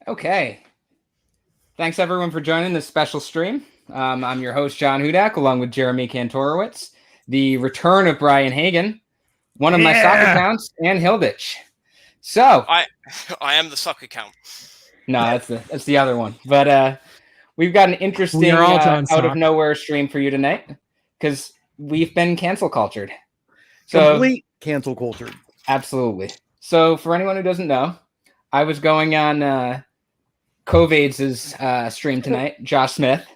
Okay. Thanks, everyone, for joining this special stream. I'm your host, John Hudak, along with Jeremy Kantorowicz, the return of Brian Hagan, one of my soccer accounts, and Hilditch. So I am the soccer account. No, that's the other one. But we've got an interesting out of nowhere stream for you tonight because we've been cancel cultured. Complete cancel cultured. Absolutely. So for anyone who doesn't know, I was going on COVID's stream tonight, Josh Smith,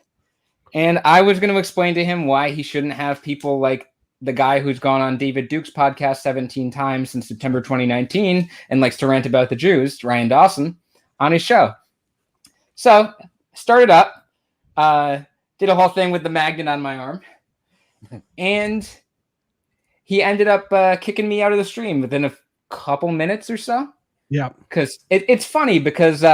and I was going to explain to him why he shouldn't have people like the guy who's gone on David Duke's podcast 17 times since September 2019 and likes to rant about the Jews, Ryan Dawson, on his show. So started up, did a whole thing with the magnet on my arm, and he ended up kicking me out of the stream within a couple minutes or so. Yeah, because it's funny because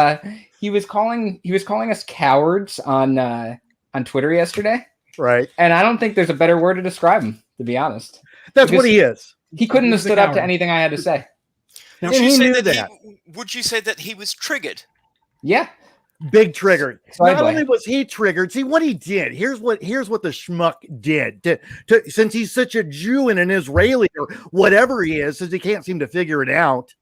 he was calling us cowards on Twitter yesterday, right? And I don't think there's a better word to describe him, to be honest. That's what he is. He couldn't have stood up to anything I had to say. Would you say that he was triggered? Yeah. Big triggered. Not only was he triggered, see what he did. Here's what the schmuck did. Since he's such a Jew and an Israeli or whatever he is, since he can't seem to figure it out,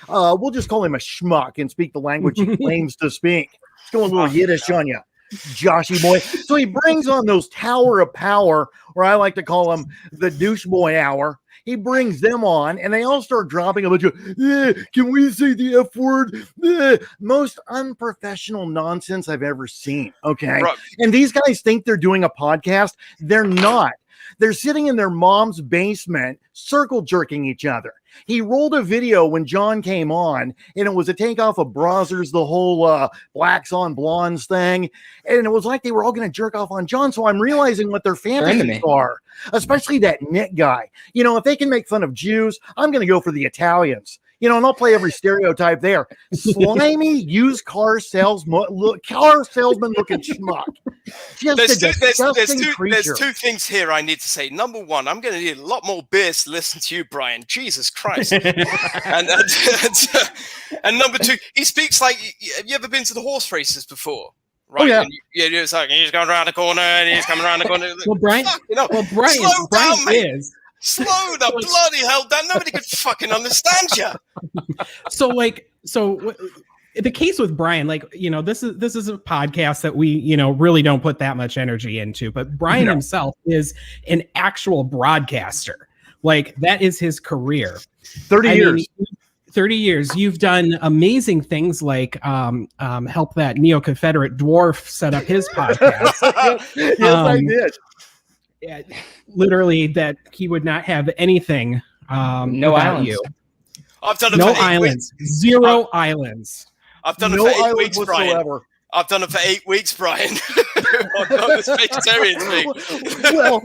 we'll just call him a schmuck and speak the language he claims to speak. Let's go a little Yiddish on you, Joshy boy. So he brings on those Tower of Power, or I like to call them the douche boy hour. He brings them on, and they all start dropping a bunch of, can we say the F word? Most unprofessional nonsense I've ever seen, okay? Right. And these guys think they're doing a podcast. They're not. They're sitting in their mom's basement, circle jerking each other. He rolled a video when John came on, and it was a takeoff of Brazzers, the whole blacks on blondes thing. And it was like they were all going to jerk off on John. So I'm realizing what their fantasies are, especially that Nick guy. You know, if they can make fun of Jews, I'm going to go for the Italians. You know, and I'll play every stereotype there. Slimy used car salesman looking schmuck. There's two things here I need to say. Number one, I'm going to need a lot more beers to listen to you, Brian. Jesus Christ. and number two, he speaks like, have you ever been to the horse races before? Right? Oh, yeah. It's like, he's going around the corner and he's coming around the corner. Well, Brian, Brian is. Slow the bloody hell down. Nobody could fucking understand you. So the case with Brian, this is a podcast that we, really don't put that much energy into, but Brian himself is an actual broadcaster. Like, that is his career. 30 years. 30 years. You've done amazing things like help that neo-Confederate dwarf set up his podcast. Yes, I did. Literally, that he would not have anything. No islands. You. I've done it no for 8 islands. Weeks. Zero islands. I've done it for 8 weeks, Brian. I've done it for 8 weeks, Brian. I've done this vegetarian thing. Well,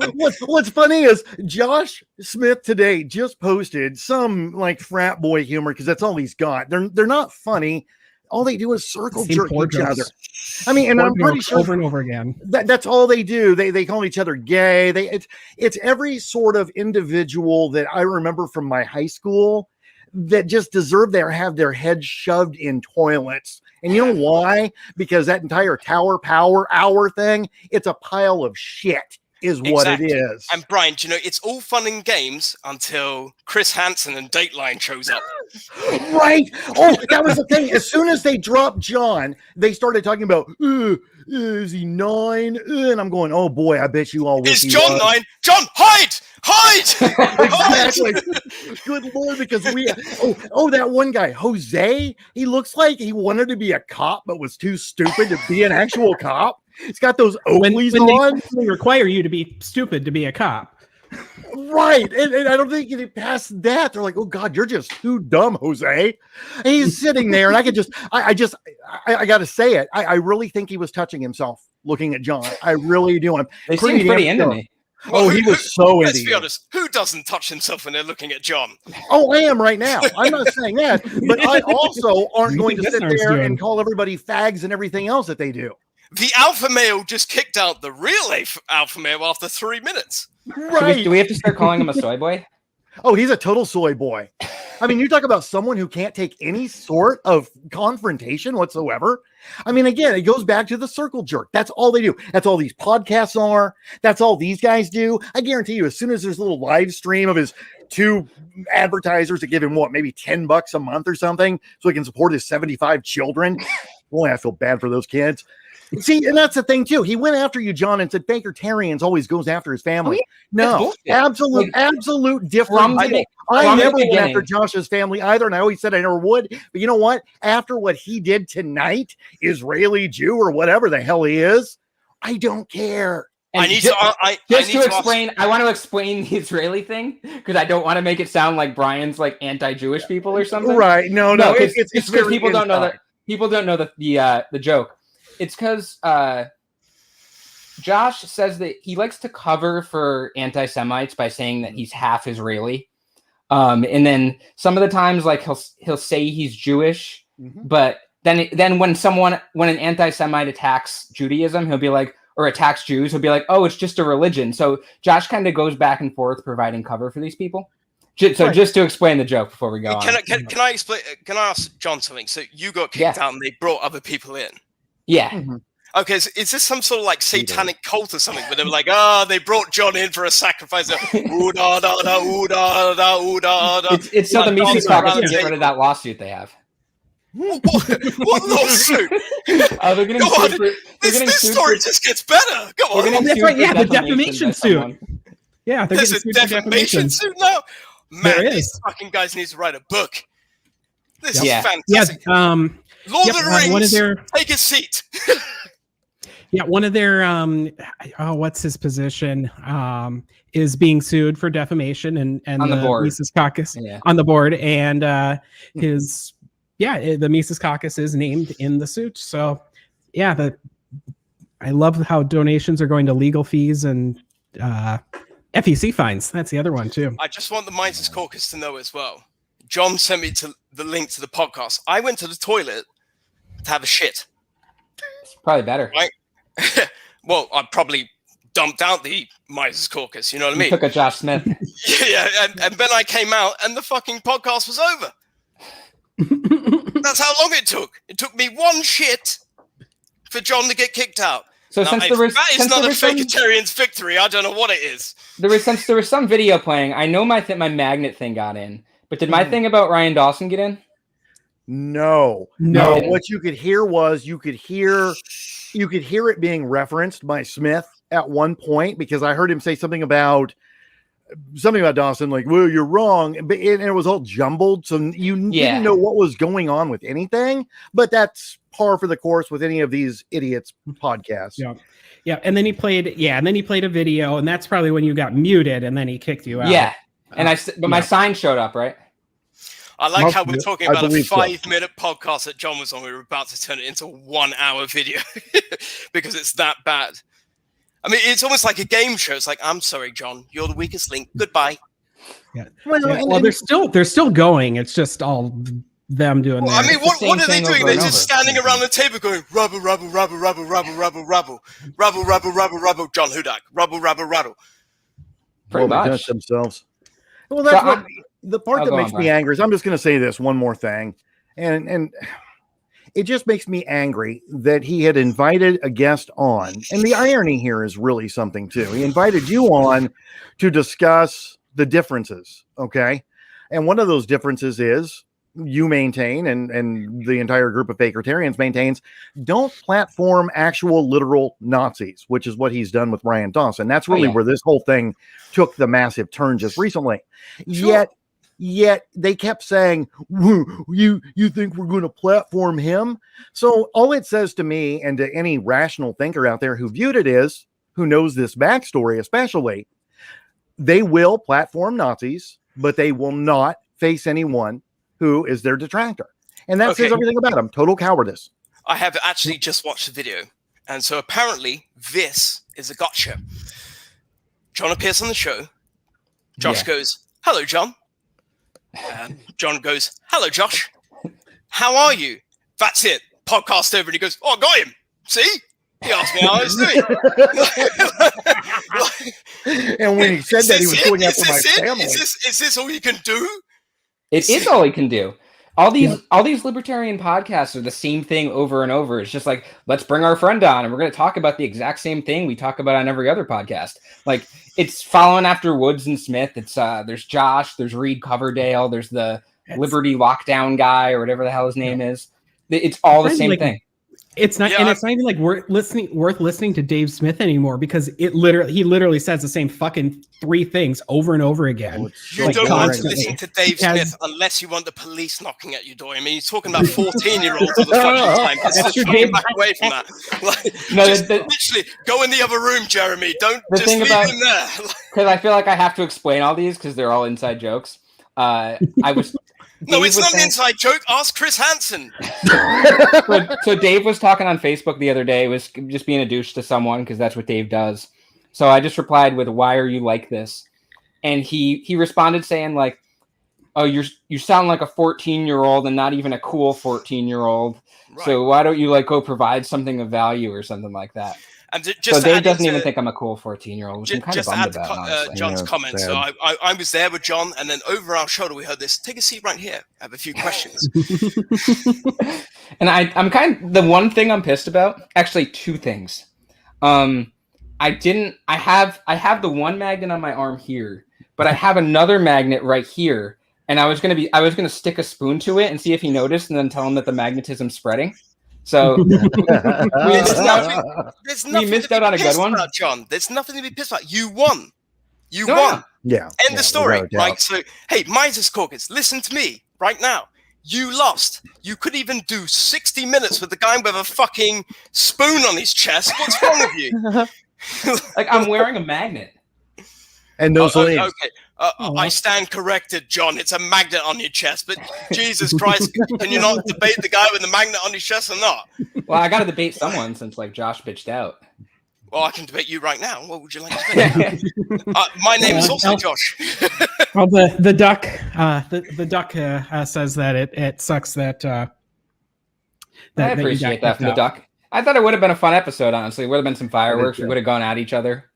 what's funny is Josh Smith today just posted some like frat boy humor because that's all he's got. They're not funny. All they do is circle jerk each other. I mean, and I'm pretty sure over and over again. That's all they do. They call each other gay. It's every sort of individual that I remember from my high school that just deserve to have their heads shoved in toilets. And you know why? Because that entire Tower Power hour thing, it's a pile of shit. Is what it is. And Brian, do you know, it's all fun and games until Chris Hansen and Dateline shows up. Right. Oh, that was the thing. As soon as they dropped John, they started talking about, is he 9? And I'm going, oh boy, I bet you all wish Is John 9? John, hide! Exactly. Good Lord, because that one guy, Jose, he looks like he wanted to be a cop, but was too stupid to be an actual cop. He's got those Oakleys on. They require you to be stupid to be a cop. Right. And I don't think you past that. They're like, oh God, you're just too dumb, Jose. And he's sitting there and I got to say it. I really think he was touching himself looking at John. I really do. They seem pretty into me. Oh, he was so into Let's be honest. Who doesn't touch himself when they're looking at John? Oh, I am right now. I'm not saying that. But I also aren't going to sit there and call everybody fags and everything else that they do. The alpha male just kicked out the real alpha male after 3 minutes. Right. Do we have to start calling him a soy boy? Oh, he's a total soy boy. I mean, you talk about someone who can't take any sort of confrontation whatsoever. I mean, again, it goes back to the circle jerk. That's all they do. That's all these podcasts are. That's all these guys do. I guarantee you, as soon as there's a little live stream of his 2 advertisers that give him maybe $10 a month or something, so he can support his 75 children. Boy, I feel bad for those kids. See, and that's the thing too. He went after you, John, and said Baker-tarians always goes after his family. No, absolute different. I never went after Josh's family either, and I always said I never would. But you know what? After what he did tonight, Israeli Jew or whatever the hell he is, I don't care. And I want to explain the Israeli thing because I don't want to make it sound like Brian's like anti-Jewish people or something. Right? No. It's because people don't know that. People don't know the joke. It's because Josh says that he likes to cover for anti-Semites by saying that he's half Israeli, and then some of the times, like he'll say he's Jewish, but then when an anti-Semite attacks Judaism, he'll be like, or attacks Jews, he'll be like, oh, it's just a religion. So Josh kind of goes back and forth providing cover for these people. So just to explain the joke before we go on, can I explain? Can I ask John something? So you got kicked out, and they brought other people in. Yeah. Okay, is this some sort of like satanic cult or something? Where they were like, they brought John in for a sacrifice. Ooh, da, da, da, ooh, da, da, ooh, da, da. It's so the Mises Caucus can get rid of that lawsuit they have. What lawsuit? They're getting sued for, this story just gets better. Go on. That's right. Yeah, the defamation suit. Yeah, there's a defamation suit now. Man, these fucking guys need to write a book. This is fantastic. Yeah, Lord of the Rings, take a seat. Yeah, one of their what's his position? Is being sued for defamation and on the board. Mises Caucus on the board, and the Mises Caucus is named in the suit. So I love how donations are going to legal fees and FEC fines. That's the other one too. I just want the Mises Caucus to know as well. John sent me to the link to the podcast. I went to the toilet to have a shit. It's probably better. Right? Well, I probably dumped out the Mises Caucus. You know what I mean? Took a Josh Smith. And then I came out and the fucking podcast was over. That's how long it took. It took me one shit for John to get kicked out. So now, that is not a vegetarian's victory. I don't know what it is. There was some video playing. I know my magnet thing got in, but did my thing about Ryan Dawson get in? No. What you could hear was you could hear it being referenced by Smith at one point because I heard him say something about Dawson, like, well, you're wrong, and it was all jumbled, so you didn't know what was going on with anything. But that's par for the course with any of these idiots podcasts. Yeah. And then he played a video, and that's probably when you got muted, and then he kicked you out. Yeah, but my sign showed up, right? I like how we're talking about a 5-minute podcast that John was on. We were about to turn it into a 1-hour video because it's that bad. I mean, it's almost like a game show. It's like, I'm sorry, John, you're the weakest link. Goodbye. Yeah. Well, they're still going. It's just all them doing that. I mean, what are they doing? They're just standing around the table going, rubble, rubble, rubble, rubble, rubble, rubble, rubble, rubble, rubble, rubble, rubble, John Hudak, rubble, rubble, rubble. Pretty much. Themselves. Well, that's the part that makes me angry is I'm just going to say this one more thing. And it just makes me angry that he had invited a guest on. And the irony here is really something too. He invited you on to discuss the differences. Okay. And one of those differences is you maintain and the entire group of Baker-tarians maintains, don't platform actual literal Nazis, which is what he's done with Ryan Dawson. That's really where this whole thing took the massive turn just recently. Sure. Yet they kept saying, you think we're going to platform him? So all it says to me and to any rational thinker out there who viewed it is, who knows this backstory especially, they will platform Nazis, but they will not face anyone who is their detractor. And that says everything about them. Total cowardice. I have actually just watched the video. And so apparently this is a gotcha. John appears on the show. Josh goes, hello, John. John goes, hello, Josh. How are you? That's it. Podcast over. And he goes, I got him. See? He asked me how I was doing. And when he said that, he was going after my family. Is this all you can do? It is all he can do. All these libertarian podcasts are the same thing over and over. It's just like, let's bring our friend on and we're going to talk about the exact same thing we talk about on every other podcast. Like, it's following after Woods and Smith. It's there's Josh, there's Reed Coverdale, there's the Liberty Lockdown guy or whatever the hell his name is. It's all the same thing. It's not, and it's not even like worth listening to Dave Smith anymore, because he literally says the same fucking 3 things over and over again. You don't want to listen to Dave Smith unless you want the police knocking at your door. I mean, he's talking about 14-year-olds all the fucking time. Let's just back away from that. Literally, go in the other room, Jeremy. Don't just leave him there. Because I feel like I have to explain all these because they're all inside jokes. No, it's not an inside joke. Ask Chris Hansen. So Dave was talking on Facebook the other day. It was just being a douche to someone because that's what Dave does. So I just replied with, "Why are you like this?" And he responded saying like, "Oh, you sound like a 14-year-old and not even a cool 14-year-old. Right. So why don't you like go provide something of value or something like that?" And so Dave doesn't even think I'm a cool 14-year-old, which I'm kind of bummed about. John's comments. So I was there with John, and then over our shoulder we heard this. Take a seat right here. I have a few questions. And I'm the one thing I'm pissed about. Actually, 2 things. I have the one magnet on my arm here, but I have another magnet right here, and I was gonna stick a spoon to it and see if he noticed, and then tell him that the magnetism's spreading. So we missed out on a good one, John. There's nothing to be pissed about. You won. You won. Yeah. End the story. Right. So, hey, Mises Caucus, listen to me right now. You lost. You could even do 60 minutes with the guy with a fucking spoon on his chest. What's wrong with you? Like, I'm wearing a magnet. And those leaves. Okay. I stand corrected, John. It's a magnet on your chest. But Jesus Christ, can you not debate the guy with the magnet on his chest or not? Well, I got to debate someone since like Josh bitched out. Well, I can debate you right now. What would you like to debate? My name is also Josh. Well, the duck, the duck says that it sucks that. I appreciate that from the duck. I thought it would have been a fun episode. Honestly, it would have been some fireworks. We would have gone at each other.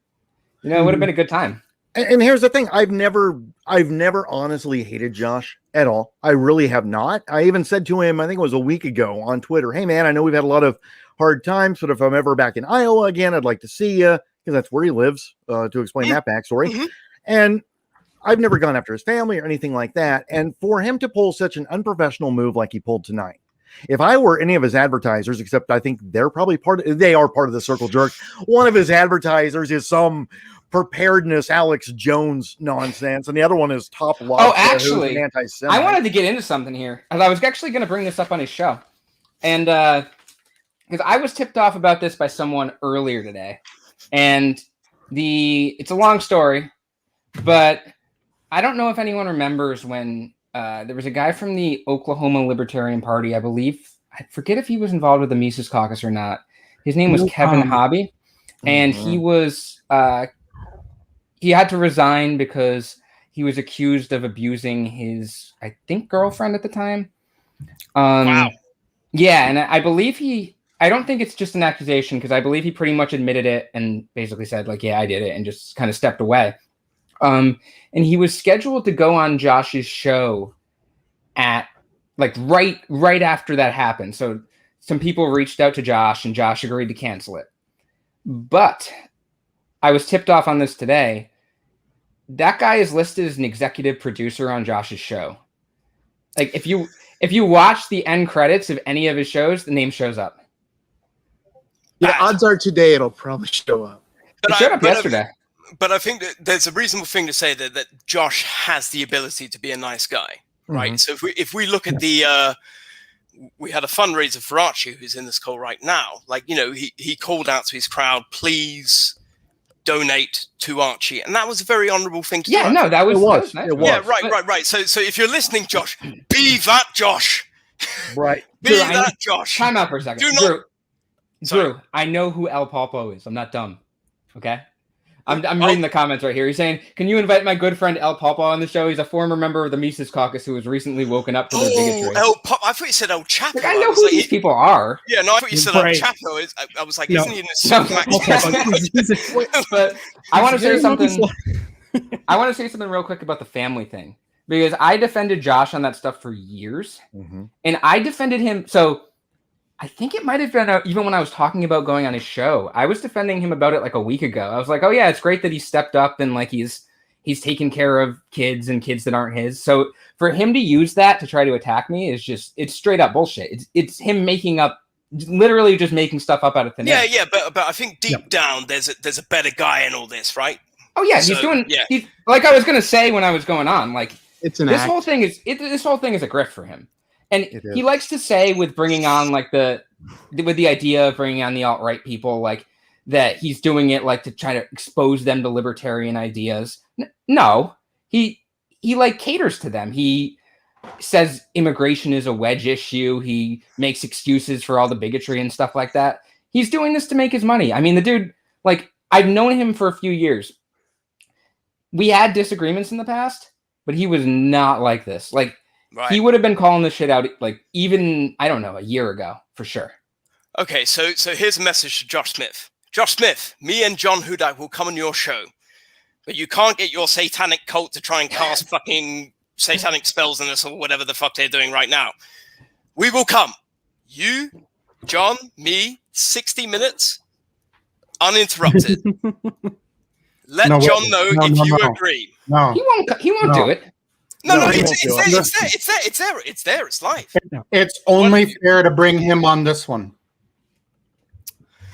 You know, it would have been a good time. And here's the thing: I've never honestly hated Josh at all. I really have not. I even said to him, I think it was a week ago on Twitter, "Hey man, I know we've had a lot of hard times, but if I'm ever back in Iowa again, I'd like to see you," because that's where he lives. To explain that backstory, and I've never gone after his family or anything like that. And for him to pull such an unprofessional move like he pulled tonight, if I were any of his advertisers, except I think they are part of the Circle Jerk. One of his advertisers is some preparedness Alex Jones nonsense, and the other one is Top Law. Oh, actually, I wanted to get into something here. I was actually going to bring this up on his show, and because I was tipped off about this by someone earlier today, and it's a long story, but I don't know if anyone remembers when there was a guy from the Oklahoma Libertarian Party, I believe. I forget if he was involved with the Mises Caucus or not. His name was Kevin Hobby, and he was he had to resign because he was accused of abusing his, I think, girlfriend at the time. Wow. Yeah, and I believe I don't think it's just an accusation, because I believe he pretty much admitted it and basically said, like, yeah, I did it, and just kind of stepped away. And he was scheduled to go on Josh's show at like right after that happened. So some people reached out to Josh, and Josh agreed to cancel it. But I was tipped off on this today. That guy is listed as an executive producer on Josh's show. Like, if you watch the end credits of any of his shows, the name shows up. Yeah, odds are today it'll probably show up. It showed up yesterday. But I think that there's a reasonable thing to say that Josh has the ability to be a nice guy, right? So if we look at we had a fundraiser for Archie, who's in this call right now. Like, you know, he called out to his crowd, please donate to Archie, and that was a very honourable thing to do. Yeah, no, that was nice. Yeah, right. So if you're listening, Josh, be that Josh. Right. Be that Josh. Time out for a second. Drew, I know who El Popo is. I'm not dumb. Okay? I'm reading the comments right here. He's saying, "Can you invite my good friend El Papa on the show? He's a former member of the Mises Caucus who was recently woken up to their bigotry." El Papa. I thought you said El Chapo. Like, I know who these people are. Yeah, no, I thought you said El Chapo. I was like, isn't he in the But I want to say something. I want to say something real quick about the family thing, because I defended Josh on that stuff for years, and I defended him. So I think it might have been even when I was talking about going on his show, I was defending him about it like a week ago. I was like, oh yeah, it's great that he stepped up and like he's taking care of kids and kids that aren't his. So for him to use that to try to attack me is it's straight up bullshit. It's him making up, literally just making stuff up out of thin air. Yeah, but I think deep down there's a better guy in all this, right? Oh yeah, he's doing. Yeah. He's like I was gonna say when I was going on, like this whole thing is a grift for him. And he likes to say with bringing on like with the idea of bringing on the alt-right people, like that he's doing it like to try to expose them to libertarian ideas. No, he like caters to them. He says immigration is a wedge issue. He makes excuses for all the bigotry and stuff like that. He's doing this to make his money. I mean, the dude, like I've known him for a few years. We had disagreements in the past, but he was not like this. Like, he would have been calling this shit out, like, even, I don't know, a year ago, for sure. Okay, so here's a message to Josh Smith. Josh Smith, me and John Hudak will come on your show, but you can't get your satanic cult to try and cast fucking satanic spells on us or whatever the fuck they're doing right now. We will come. You, John, me, 60 minutes, uninterrupted. Let John know if you agree. No, he won't do it. No, it's there. It's live. It's only fair to bring him on this one.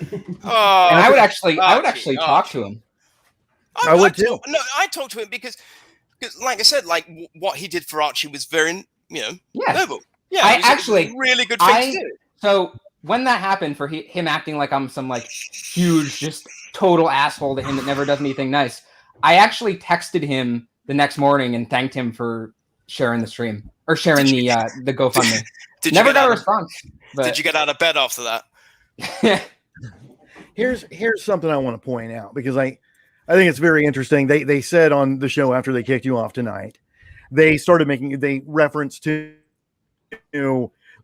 And I would actually talk to him. I would too. No, I talked to him because, like I said, like what he did for Archie was very, noble. Yeah, I actually really good thing to do. So when that happened, for him acting like I'm some like huge, just total asshole to him that never does anything nice, I actually texted him the next morning and thanked him for sharing the stream or sharing the GoFundMe. Never got a response. But... Did you get out of bed after that? Here's something I want to point out, because I think it's very interesting. They said on the show after they kicked you off tonight, they reference to,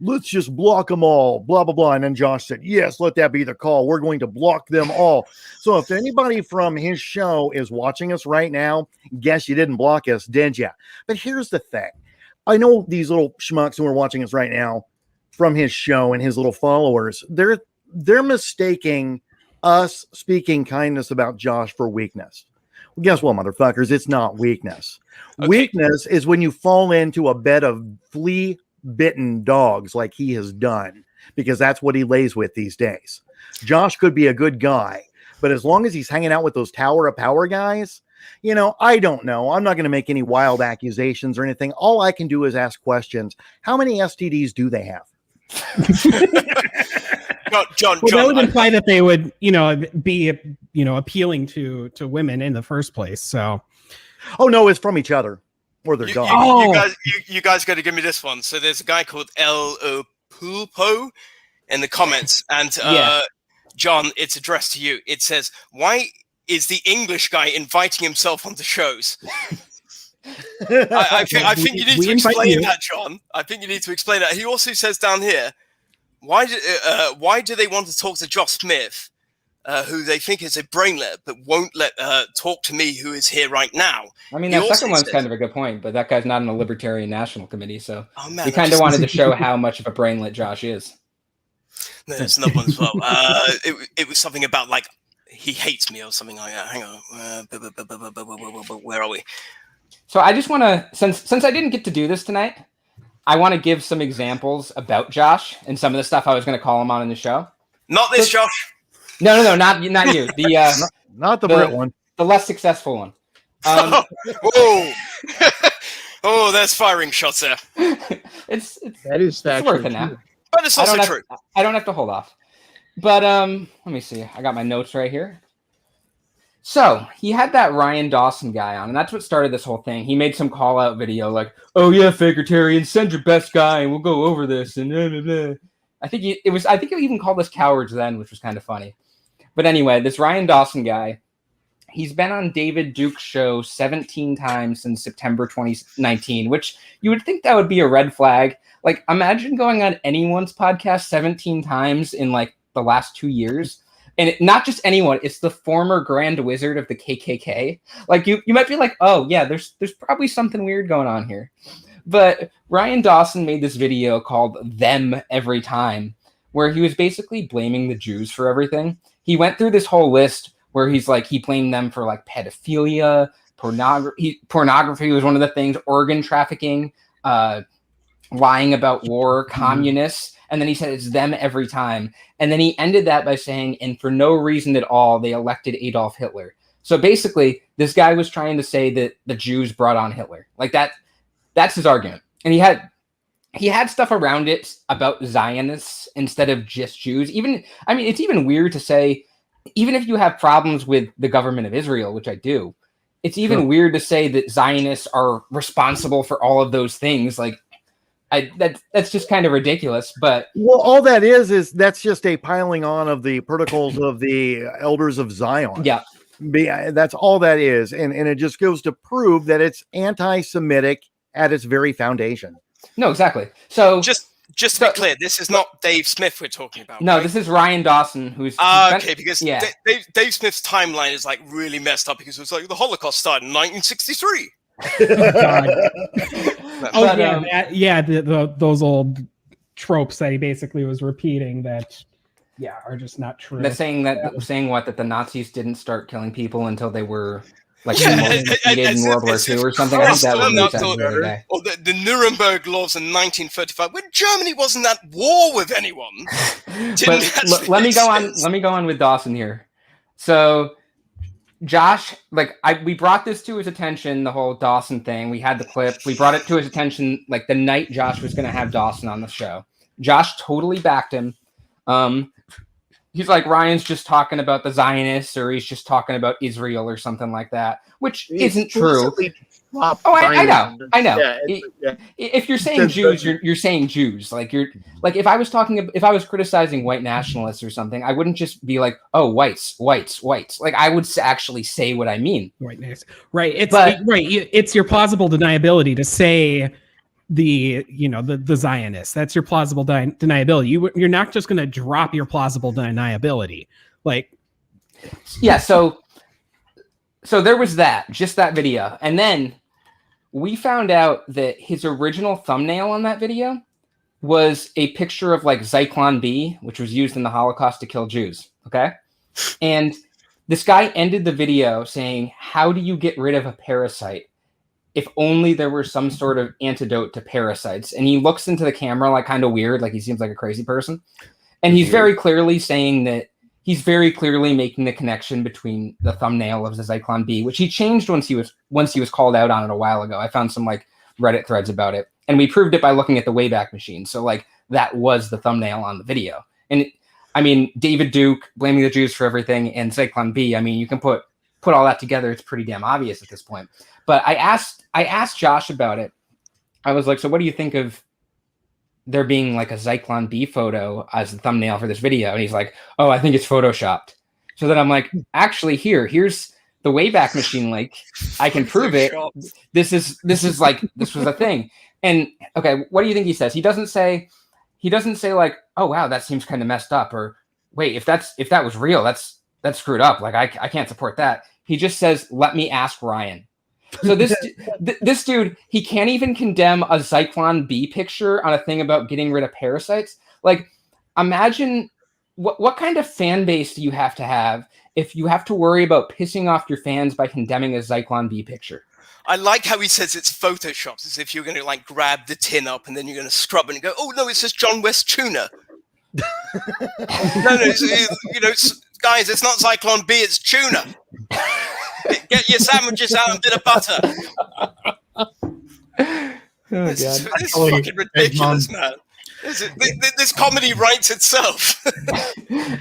let's just block them all, blah, blah, blah. And then Josh said, yes, let that be the call. We're going to block them all. So if anybody from his show is watching us right now, guess you didn't block us, did you? But here's the thing. I know these little schmucks who are watching us right now from his show and his little followers, they're mistaking us speaking kindness about Josh for weakness. Well, guess what, motherfuckers? It's not weakness. Okay. Weakness is when you fall into a bed of flea-bitten dogs like he has done, because that's what he lays with these days. Josh could be a good guy, but as long as he's hanging out with those Tower of Power guys, I don't know. I'm not going to make any wild accusations or anything. All I can do is ask questions. How many STDs do they have? John, that would imply that they would, be, appealing to women in the first place. So, oh no, it's from each other or their dogs. You guys got to give me this one. So there's a guy called El Pulpo in the comments, and John, it's addressed to you. It says, "Why is the English guy inviting himself onto shows?" I think you need to explain that, John. I think you need to explain that. He also says down here, why do they want to talk to Josh Smith, who they think is a brainlet, but won't let talk to me, who is here right now? I mean, that second one's kind of a good point, but that guy's not in the Libertarian National Committee, so we kind of wanted to show how much of a brainlet Josh is. No, there's another one as well. It was something about like he hates me or something like that. Hang on, where are we? So I just want to, since I didn't get to do this tonight, I want to give some examples about Josh and some of the stuff I was going to call him on in the show. Not this, Josh. No, not you. The not the Brit one. The less successful one. Oh, there's firing shots there. It's worth it now. But it's also true. I don't have to hold off. But let me see. I got my notes right here. So he had that Ryan Dawson guy on, and that's what started this whole thing. He made some call out video like, "Oh yeah, Fakertarian, send your best guy, and we'll go over this." And blah, blah, blah. I think he even called us cowards then, which was kind of funny. But anyway, this Ryan Dawson guy, he's been on David Duke's show 17 times since September 2019, which you would think that would be a red flag. Like, imagine going on anyone's podcast 17 times in like the last 2 years. And not just anyone, it's the former Grand Wizard of the KKK. Like, you might be like, oh yeah, there's probably something weird going on here. But Ryan Dawson made this video called Them Every Time, where he was basically blaming the Jews for everything. He went through this whole list where he's like, he blamed them for like pedophilia, pornography was one of the things, organ trafficking, lying about war, communists. And then he said it's them every time. And then he ended that by saying, and for no reason at all, they elected Adolf Hitler. So basically, this guy was trying to say that the Jews brought on Hitler. Like that's his argument. And he had stuff around it about Zionists instead of just Jews. It's even weird to say, even if you have problems with the government of Israel, which I do, it's even weird to say that Zionists are responsible for all of those things. Like, that's just kind of ridiculous. But well, all that is that's just a piling on of the protocols of the elders of Zion. Yeah. That's all that is. And it just goes to prove that it's anti-Semitic at its very foundation. No, exactly. So just to be clear, this is not Dave Smith we're talking about. No, right? This is Ryan Dawson, who's okay, because Dave Smith's timeline is like really messed up because it was like the Holocaust started in 1963. Those old tropes that he basically was repeating that are just not true. Saying that the Nazis didn't start killing people until they were like defeated in World War II or something. I think that was the Nuremberg laws in 1935 when Germany wasn't at war with anyone. Let me go on with Dawson here. So Josh, we brought this to his attention, the whole Dawson thing. We had the clip. We brought it to his attention like the night Josh was going to have Dawson on the show. Josh totally backed him. He's like, Ryan's just talking about the Zionists, or he's just talking about Israel or something like that, which isn't true. I know. If you're saying Jews, you're saying Jews. Like if I was criticizing white nationalists or something, I wouldn't just be like, oh, whites. Like I would actually say what I mean. Right. It's your plausible deniability to say the Zionists. That's your plausible deniability. You're not just going to drop your plausible deniability. So there was just that video. And then we found out that his original thumbnail on that video was a picture of Zyklon B, which was used in the Holocaust to kill Jews. Okay. And this guy ended the video saying, how do you get rid of a parasite? If only there were some sort of antidote to parasites. And he looks into the camera kind of weird, like he seems like a crazy person. And he's very clearly saying that he's very clearly making the connection between the thumbnail of the Zyklon B, which he changed once he was called out on it a while ago. I found some Reddit threads about it. And we proved it by looking at the Wayback Machine. So that was the thumbnail on the video. And David Duke blaming the Jews for everything and Zyklon B, you can put all that together. It's pretty damn obvious at this point. But I asked Josh about it. I was like, so what do you think of there being a Zyklon B photo as the thumbnail for this video? And he's like, oh, I think it's photoshopped. So then I'm like, actually, here's the Wayback Machine link. I can prove it. This was a thing. And okay, what do you think he says? He doesn't say oh wow, that seems kind of messed up, or wait, if that was real, that's screwed up. I can't support that. He just says, let me ask Ryan. So this dude, he can't even condemn a Zyklon B picture on a thing about getting rid of parasites. Imagine what kind of fan base do you have to have if you have to worry about pissing off your fans by condemning a Zyklon B picture? I like how he says it's photoshopped, as if you're going to grab the tin up and then you're going to scrub it and go, oh no, it says John West tuna. No, guys, it's not Zyklon B, it's tuna. Get your sandwiches out and a bit of butter. This is fucking ridiculous, man. This comedy writes itself.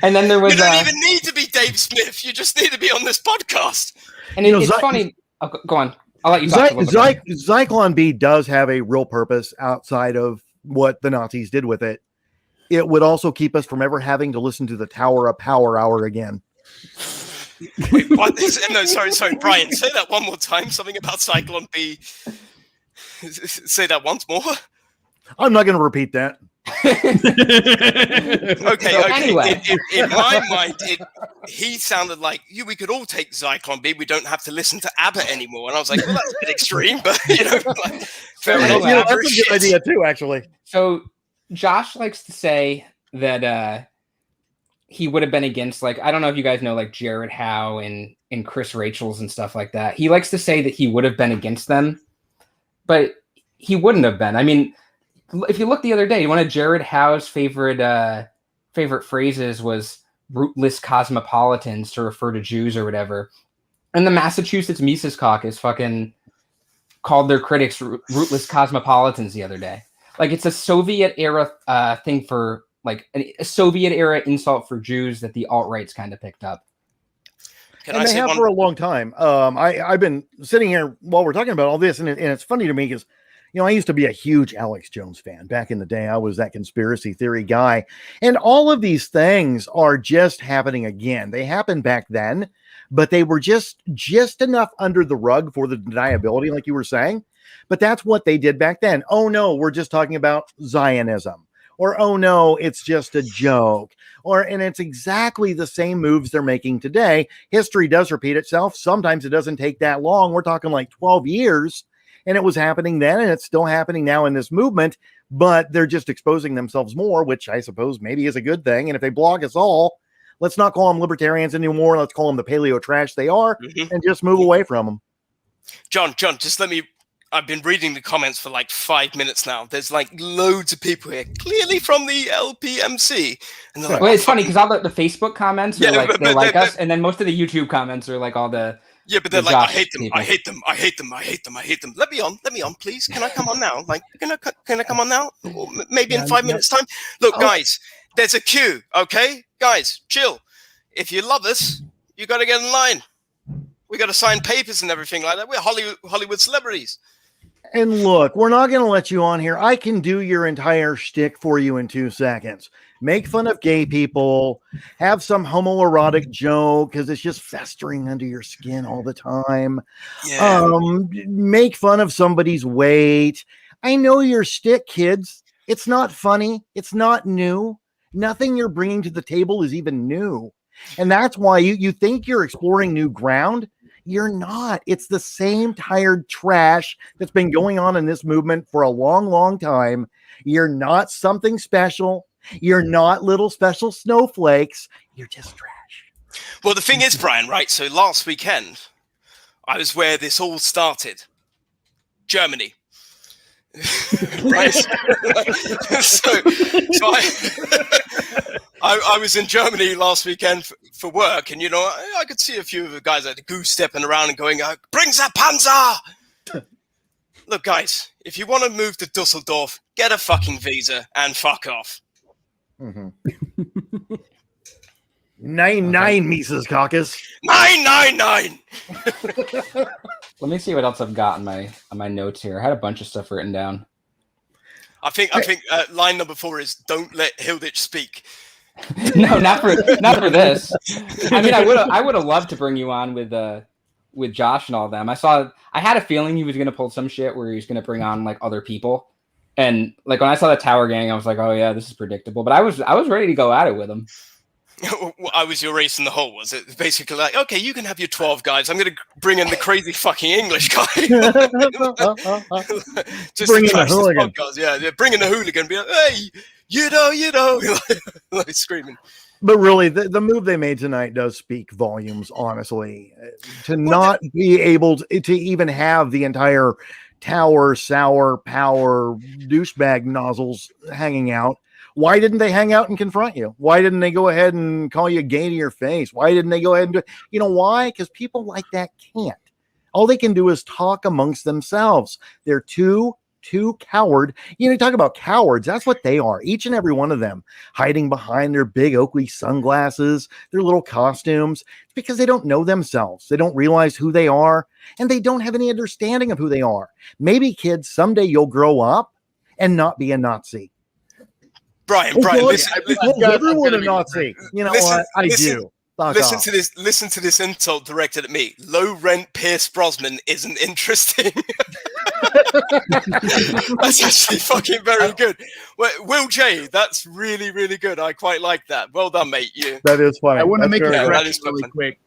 And then there was. You don't even need to be Dave Smith. You just need to be on this podcast. And it's funny. Oh, go on. I'll let you talk. Zyklon B does have a real purpose outside of what the Nazis did with it. It would also keep us from ever having to listen to the Tower of Power Hour again. Wait, what? No, sorry, Brian. Say that one more time. Something about Cyclone B. Say that once more. I'm not going to repeat that. Okay. So anyway. In my mind, he sounded like we could all take Zyklon B. We don't have to listen to ABBA anymore. And I was like, well, that's a bit extreme, but fair enough. That's a good idea too, actually. So Josh likes to say that he would have been against, like, I don't know if you guys know, like Jared Howe and Chris Rachels and stuff like that. He likes to say that he would have been against them, but he wouldn't have been. I mean, if you look the other day, one of Jared Howe's favorite phrases was rootless cosmopolitans to refer to Jews or whatever. And the Massachusetts Mises Caucus fucking called their critics rootless cosmopolitans the other day. Like, it's a Soviet era thing for, like, a Soviet era insult for Jews that the alt-right's kind of picked up. And they have for a long time. I've been sitting here while we're talking about all this, and it's funny to me because, you know, I used to be a huge Alex Jones fan back in the day. I was that conspiracy theory guy. And all of these things are just happening again. They happened back then, but they were just enough under the rug for the deniability, like you were saying. But that's what they did back then. Oh, no, we're just talking about Zionism. Or, oh, no, it's just a joke. And it's exactly the same moves they're making today. History does repeat itself. Sometimes it doesn't take that long. We're talking like 12 years. And it was happening then, and it's still happening now in this movement, but they're just exposing themselves more, which I suppose maybe is a good thing. And if they block us all, let's not call them libertarians anymore. Let's call them the paleo trash they are, and just move away from them. John, just I've been reading the comments for like 5 minutes now. There's like loads of people here, clearly from the LPMC. And like, well, it's funny because all the Facebook comments are like us, and then most of the YouTube comments are like all the. Yeah, but they're like, I hate them, I hate them, I hate them, I hate them, I hate them. Let me on, please. Can I come on now? Like, can I come on now? Or maybe in 5 minutes' time. Look, guys, there's a queue, okay? Guys, chill. If you love us, you got to get in line. We got to sign papers and everything like that. We're Hollywood celebrities. And look, we're not going to let you on here. I can do your entire shtick for you in 2 seconds. Make fun of gay people, have some homoerotic joke because it's just festering under your skin all the time. Yeah. Make fun of somebody's weight. I know your shtick, kids. It's not funny. It's not new. Nothing you're bringing to the table is even new. And that's why you think you're exploring new ground. You're not. It's the same tired trash that's been going on in this movement for a long, long time. You're not something special. You're not little special snowflakes. You're just trash. Well, the thing is, Brian, right? So last weekend, I was where this all started. Germany. Right? so I was in Germany last weekend for work, and, you know, I could see a few of the guys like goose stepping around and going, bring the Panzer! Look, guys, if you want to move to Dusseldorf, get a fucking visa and fuck off. 9-9, Mises Caucus. 999. Let me see what else I've got on my notes here. I had a bunch of stuff written down. I think line number 4 is don't let Hilditch speak. No, not for this. I mean, I would have loved to bring you on with Josh and all of them. I had a feeling he was going to pull some shit where he was going to bring on like other people. And like when I saw the Tower Gang, I was like, oh yeah, this is predictable. But I was ready to go at it with him. I was your ace in the hole, was it? Basically like, okay, you can have your 12 guys. I'm going to bring in the crazy fucking English guy. Just bring in the hooligan. Yeah, bring in the hooligan. Be like, hey, you know, like screaming. But really, the move they made tonight does speak volumes, honestly. To not be able to even have the entire Tower, Sour, Power, douchebag nozzles hanging out. Why didn't they hang out and confront you? Why didn't they go ahead and call you gay to your face? Why didn't they go ahead and do it? You know why? Because people like that can't. All they can do is talk amongst themselves. They're too coward. You know, you talk about cowards. That's what they are. Each and every one of them hiding behind their big Oakley sunglasses, their little costumes. It's because they don't know themselves. They don't realize who they are, and they don't have any understanding of who they are. Maybe, kids, someday you'll grow up and not be a Nazi. Brian, listen, everyone a Nazi. You know what? I do. Listen to this insult directed at me. Low rent Pierce Brosnan isn't interesting. That's actually fucking very good. Will J, that's really, really good. I quite like that. Well done, mate. That is funny. I want to make a that correction is really quick.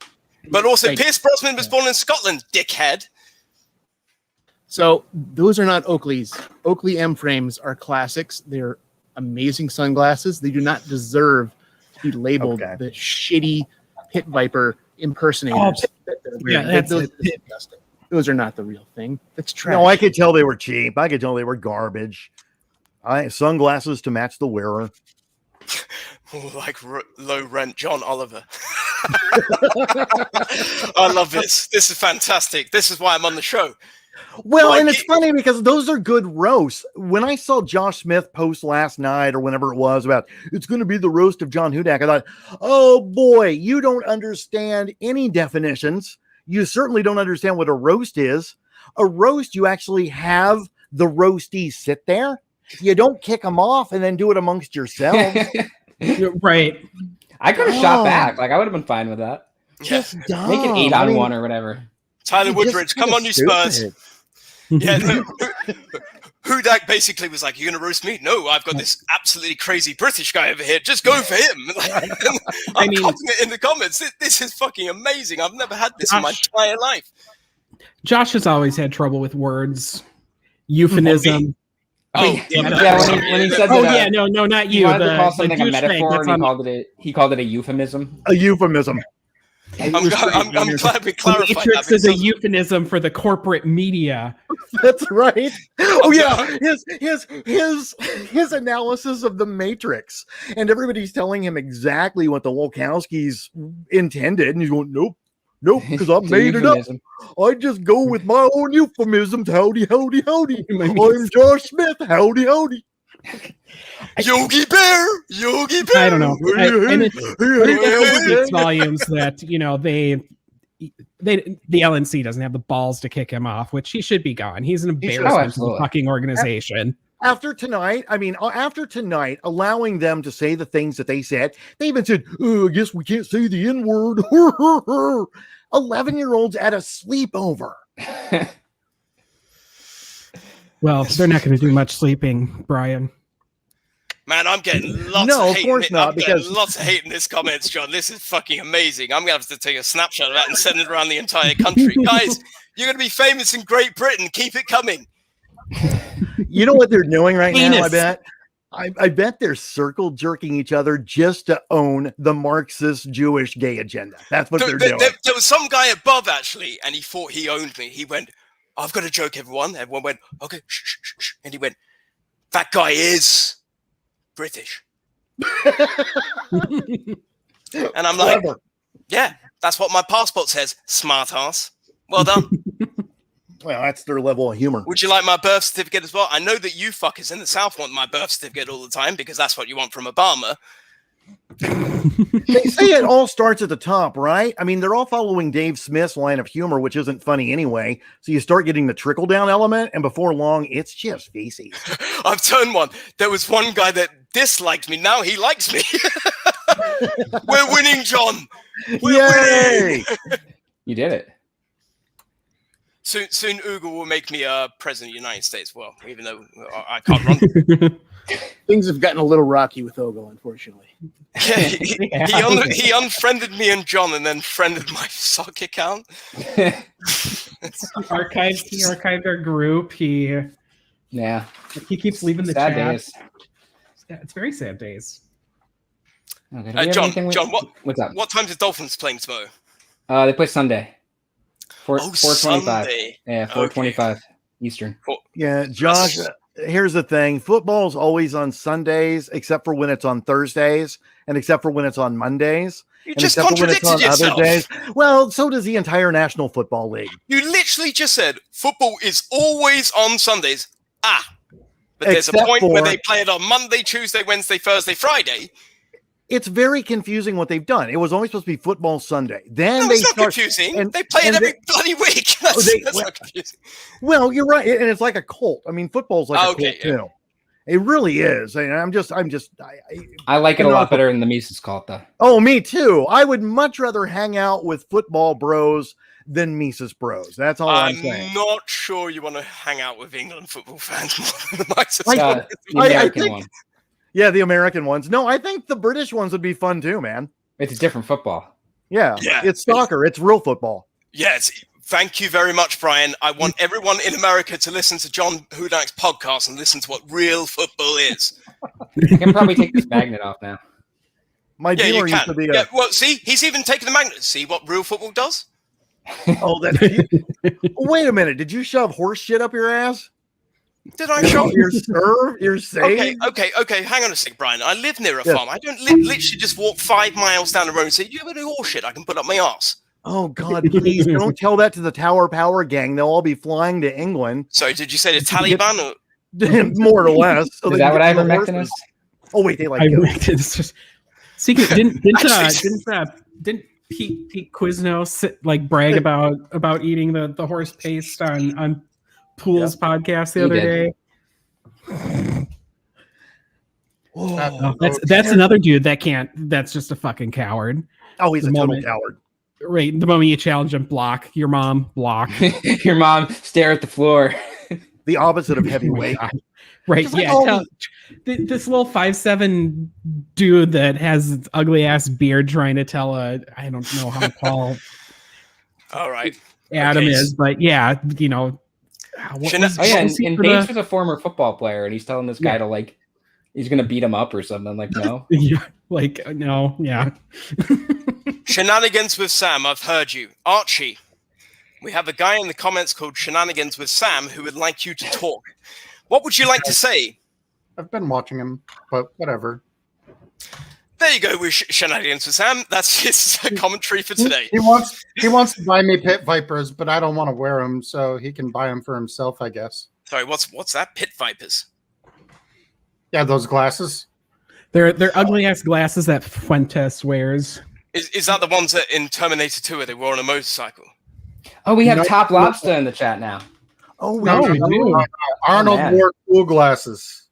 But also, Pierce Brosnan was born in Scotland, dickhead. So those are not Oakley's. Oakley M frames are classics. They're amazing sunglasses. They do not deserve to be labeled the shitty Pit Viper impersonators. Those are not the real thing. That's trash. No, I could tell they were cheap. I could tell they were garbage. Sunglasses to match the wearer. Like low rent John Oliver. I love this. This is fantastic. This is why I'm on the show. Well, and it's funny because those are good roasts. When I saw Josh Smith post last night or whenever it was about it's going to be the roast of John Hudak, I thought, oh boy, you don't understand any definitions. You certainly don't understand what a roast is. A roast, you actually have the roasties sit there. You don't kick them off and then do it amongst yourselves. Right. I could have shot back. Like, I would have been fine with that. Just Make it 8-on-1 or whatever. Tyler Woodridge, come on, you Spurs. Yeah, no, Hudak basically was like, "You're gonna roast me? No, I've got this absolutely crazy British guy over here. Just go for him." I'm copying it in the comments. This is fucking amazing. I've never had this in my entire life. Josh has always had trouble with words, euphemism. When he said that, no, not you. He wanted to call something a metaphor, and he called it a euphemism. A euphemism. I'm glad we clarified. Matrix is a euphemism for the corporate media. That's right. Oh yeah, his analysis of the Matrix, and everybody's telling him exactly what the Wachowskis intended, and he's going, nope, because I made it up. I just go with my own euphemisms. Howdy, howdy, howdy. I'm Josh Smith. Howdy, howdy. Yogi Bear. I don't know. And it speaks volumes that the LNC doesn't have the balls to kick him off, which he should be gone. He's an embarrassment to the fucking organization. After tonight, allowing them to say the things that they said, they even said, I guess we can't say the N-word. 11-year-olds at a sleepover. Well, they're not going to do much sleeping, Brian. Man, I'm getting lots of hate. No, of course not. Because lots of hate in this comments, John. This is fucking amazing. I'm going to have to take a snapshot of that and send it around the entire country. Guys, you're going to be famous in Great Britain. Keep it coming. You know what they're doing right now, I bet? I bet they're circle jerking each other just to own the Marxist Jewish gay agenda. That's what they're doing. There was some guy above, actually, and he thought he owned me. He went, I've got a joke, everyone. Everyone went, okay, shh. And he went, that guy is British. And I'm like, yeah, that's what my passport says, smart ass. Well done. Well, that's their level of humor. Would you like my birth certificate as well? I know that you fuckers in the South want my birth certificate all the time because that's what you want from Obama. They say it all starts at the top, right? I mean, they're all following Dave Smith's line of humor, which isn't funny anyway. So you start getting the trickle down element, and before long, it's just feces. I've turned one. There was one guy that disliked me. Now he likes me. We're winning, John. Yay! You did it. Soon Ugo will make me president of the United States. Well, even though I can't run. Things have gotten a little rocky with Ogo, unfortunately. He unfriended me and John and then friended my sock account. He archived our group. He keeps leaving the sad chat. Days. Yeah, it's very sad days. Okay, John, what's up? What time is Dolphins playing tomorrow? They play Sunday. 4:25. Sunday. Yeah, 4:25 Eastern. Yeah, Josh, here's the thing. Football's always on Sundays, except for when it's on Thursdays, and except for when it's on Mondays. You just contradicted yourself. Other days. Well, so does the entire National Football League. You literally just said football is always on Sundays. But there's a point where they play it on Monday, Tuesday, Wednesday, Thursday, Friday. It's very confusing what they've done. It was always supposed to be football Sunday. Then it's not confusing. They play it every bloody week. That's not confusing. Well, you're right. And it's like a cult. I mean, football's like a cult too. It really is. I like it a lot better than the Mises call it, though. Oh, me too. I would much rather hang out with football bros than Mises bros. That's all I'm saying. I'm not sure you want to hang out with England football fans more than the Mises. The American one. Yeah, the American ones. No, I think the British ones would be fun too, man. It's a different football. Yeah. It's soccer. It's real football. Yes. Thank you very much, Brian. I want everyone in America to listen to John Hudak's podcast and listen to what real football is. I can probably take this magnet off now. My dealer used to be well, see, he's even taken the magnet. See what real football does? Oh, that's wait a minute. Did you shove horse shit up your ass? Did I shove? You're served? You're saved? Okay. Hang on a sec, Brian. I live near a farm. I don't literally just walk 5 miles down the road and say, "Do you have any horse shit I can put up my ass?" Oh, God, please don't tell that to the Tower Power gang. They'll all be flying to England. Sorry, did you say the Taliban? Or? More or less. So is that what ivermectin is? Oh, wait, they like ivermectin. Didn't Pete Quiznos brag about eating the horse paste on Pool's podcast the other day? That's another dude that can't. That's just a fucking coward. Oh, he's a total coward. Right. The moment you challenge him, block. Your mom, block. Your mom, stare at the floor. The opposite of heavyweight. Right. Yeah. This little 5'7" dude that has its ugly ass beard trying to tell I don't know how tall. All right. Adam is, but yeah, you know. And Bates was a former football player, and he's telling this guy to he's gonna beat him up or something. Like, no. No, yeah. Shenanigans with Sam, I've heard you. Archie, we have a guy in the comments called Shenanigans with Sam who would like you to talk. What would you like to say? I've been watching him, but whatever. There you go with Shenanigans with Sam. That's his commentary for today. He wants to buy me pit vipers, but I don't want to wear them, so he can buy them for himself, I guess. Sorry, what's that? Pit vipers? Yeah, those glasses. They're ugly ass glasses that Fuentes wears. Is that the ones that in Terminator 2 where they were on a motorcycle? Oh, we have Top Lobster in the chat now. Oh, we do. Arnold wore cool glasses.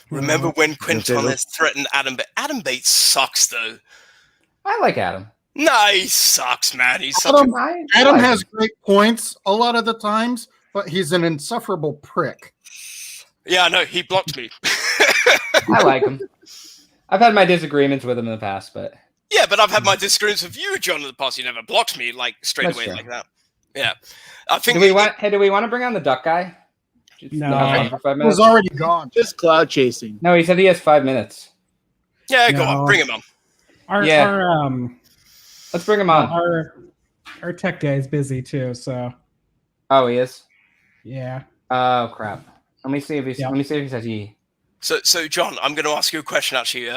Remember when Quintones threatened Adam Bates? Adam Bates sucks, though. I like Adam. No, he sucks, man. He's such Adam has great points a lot of the times, but he's an insufferable prick. Yeah, I know. He blocked me. I like him. I've had my disagreements with him in the past, but... Yeah, but I've had my disagreements with you, John, in the past. You never blocked me, straight away like that. Yeah. I think... Do we want to bring on the duck guy? No. For 5 minutes? He was already gone. Just cloud chasing. No, he said he has 5 minutes. Yeah, go on. Bring him on. Let's bring him on. Our tech guy is busy, too, so... Oh, he is? Yeah. Oh, crap. Let me see if he says he... So, John, I'm going to ask you a question, actually.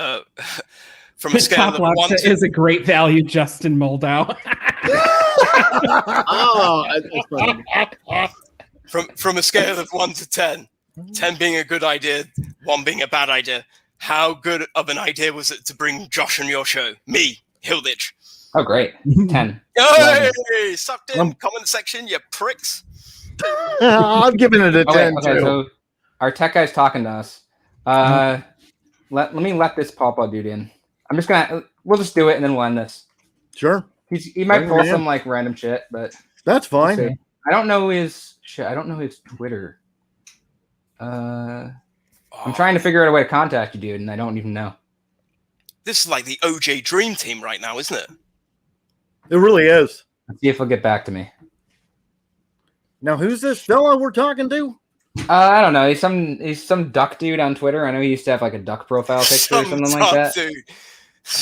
From a scale of 1 to... is a great value, Justin Moldau. From a scale of 1 to 10, 10 being a good idea, 1 being a bad idea, how good of an idea was it to bring Josh on your show? Me, Hilditch. Oh, great. 10. Hey, sucked in. Comment section, you pricks. I'm giving it a 10, too. So our tech guy's talking to us. Let me let this Pawpaw dude in. We'll just do it and then we'll end this. Sure. He might pull some random shit, but that's fine. I don't know his shit. I don't know his Twitter. I'm trying to figure out a way to contact you, dude, and I don't even know. This is like the OJ Dream Team right now, isn't it? It really is. Let's see if he'll get back to me. Now, who's this fella we're talking to? I don't know. He's some duck dude on Twitter. I know he used to have a duck profile picture or something like that. Dude.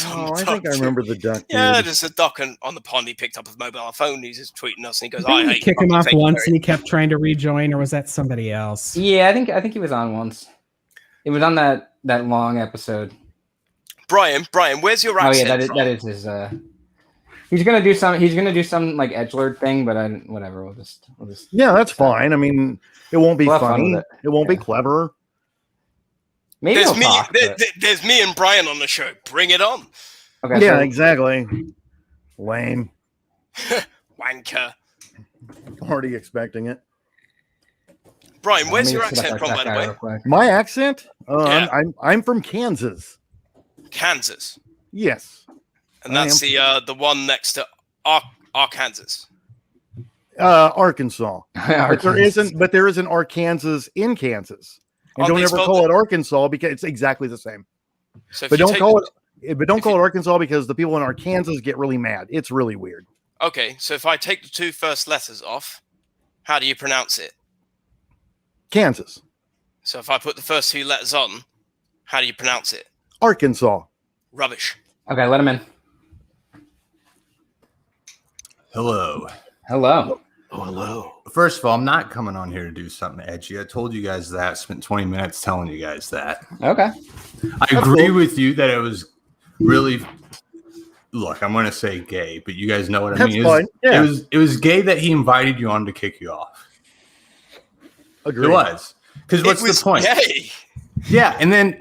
I think I remember the duck. Yeah, there's a duck on the pond. He picked up his mobile phone. He's just tweeting us, and he goes, "I hate." Kick him off once, and he kept trying to rejoin, or was that somebody else? Yeah, I think he was on once. It was on that long episode. Brian, where's your accent? Oh yeah, that is his. He's gonna do some edgelord thing, but whatever. We'll just. Yeah, that's fine. I mean, it won't be funny. It won't be clever. Maybe there's me and Brian on the show. Bring it on. Okay, yeah, exactly. Lame. Wanker. Already expecting it. Brian, where's your accent from, by the way? My accent? Yeah. I'm from Kansas. Kansas. Yes. And that's the one next to Arkansas. Arkansas. But there isn't Arkansas in Kansas. And don't ever call it Arkansas because it's exactly the same. So but don't call it Arkansas because the people in Arkansas get really mad. It's really weird. Okay, so if I take the two first letters off, how do you pronounce it? Kansas. So if I put the first two letters on, how do you pronounce it? Arkansas. Rubbish. Okay, let him in. Hello. Hello. Oh, hello. First of all, I'm not coming on here to do something edgy. I told you guys that. Spent 20 minutes telling you guys that. Okay. I agree with you that it was really. Look, I'm going to say gay, but you guys know what I mean. It was gay that he invited you on to kick you off. Agreed. It was. Because what's the point? Gay. Yeah, and then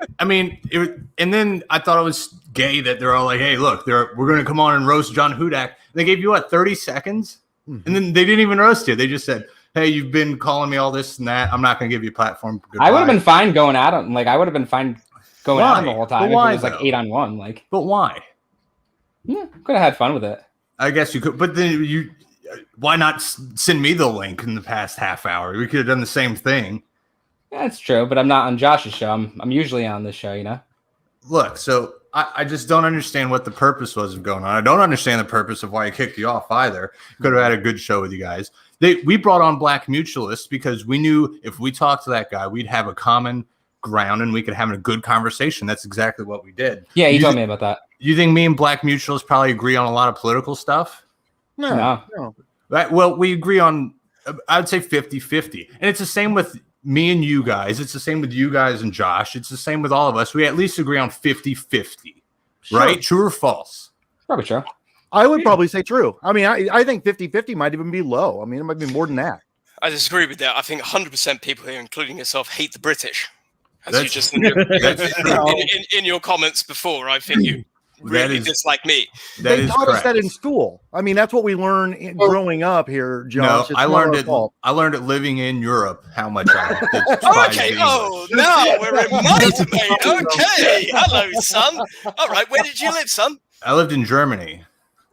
I thought it was gay that they're all like, "Hey, look, we're going to come on and roast John Hudak." They gave you 30 seconds, and then they didn't even roast you. They just said, "Hey, you've been calling me all this and that. I'm not going to give you a platform." Goodbye. I would have been fine going at him. Like I would have been fine going at him the whole time if it was like 8-on-1. Like, but why? Yeah, could have had fun with it. I guess you could, but then why not send me the link in the past half hour? We could have done the same thing. Yeah, that's true, but I'm not on Josh's show. I'm usually on this show, you know? Look, so I just don't understand what the purpose was of going on. I don't understand the purpose of why I kicked you off either. Could have had a good show with you guys. We brought on Black Mutualists because we knew if we talked to that guy, we'd have a common ground and we could have a good conversation. That's exactly what we did. Yeah, he told me about that. You think me and Black Mutualists probably agree on a lot of political stuff? No. Right, well, we agree on, I would say 50-50. And it's the same with me and you guys. It's the same with you guys and Josh. It's the same with all of us. We at least agree on 50-50. Sure. Right? True or false? Probably true. I would probably say true. I mean, I think 50-50 might even be low. I mean, it might be more than that. I disagree with that. I think 100% people here, including yourself, hate the British. As you just in your comments before, I think you really dislike me. They taught us that in school. I mean, that's what we learn growing up here, Josh. No, I learned it living in Europe how much I okay, now we're in my debate. Okay. Hello, son. All right, where did you live, son? I lived in Germany.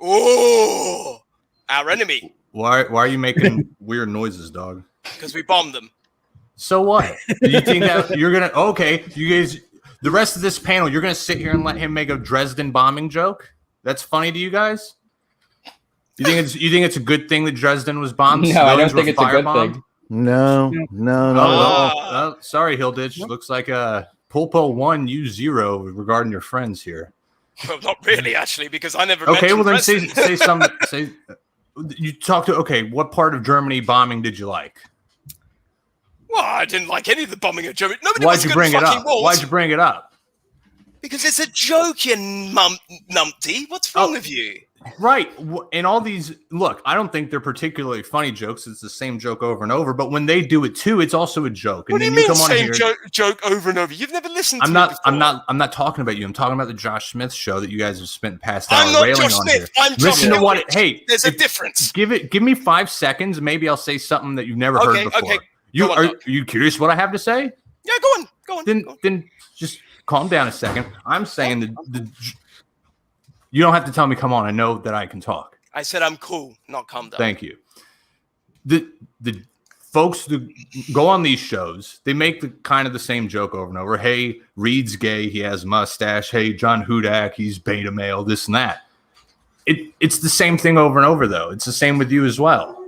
Oh, our enemy. Why are you making weird noises, dog? Because we bombed them. So what? Do you think that you're gonna you guys, the rest of this panel, you're gonna sit here and let him make a Dresden bombing joke? That's funny to you guys? You think it's a good thing that Dresden was bombed? No, I don't think it's a good thing. No. Oh, sorry, Hilditch. Looks like Pulpo 1, you 0 regarding your friends here. Well, not really, actually, because I never. Okay, well then Dresden. say something. Say you talk to. Okay, what part of Germany bombing did you like? Well, I didn't like any of the bombing of Germany. Nobody Why'd you bring it up? walls. Why'd you bring it up? Because it's a joke, you numpty. What's wrong with you? Right. And all these, look, I don't think they're particularly funny jokes. It's the same joke over and over. But when they do it too, it's also a joke. And what do you mean same joke over and over? You've never listened to it before. I'm not talking about you. I'm talking about the Josh Smith show that you guys have spent past hour I'm railing not Josh on Smith. here. I'm Josh Listen to what hey, there's a difference. Give me 5 seconds. Maybe I'll say something that you've never heard before. Okay. Are you curious what I have to say? Yeah, go on. Then just calm down a second. I'm saying you don't have to tell me come on. I know that I can talk. I said I'm cool, not calm down. Thank you. The folks that go on these shows, they make the same joke over and over. Hey, Reed's gay. He has a mustache. Hey, John Hudak, he's beta male, this and that. It's the same thing over and over, though. It's the same with you as well.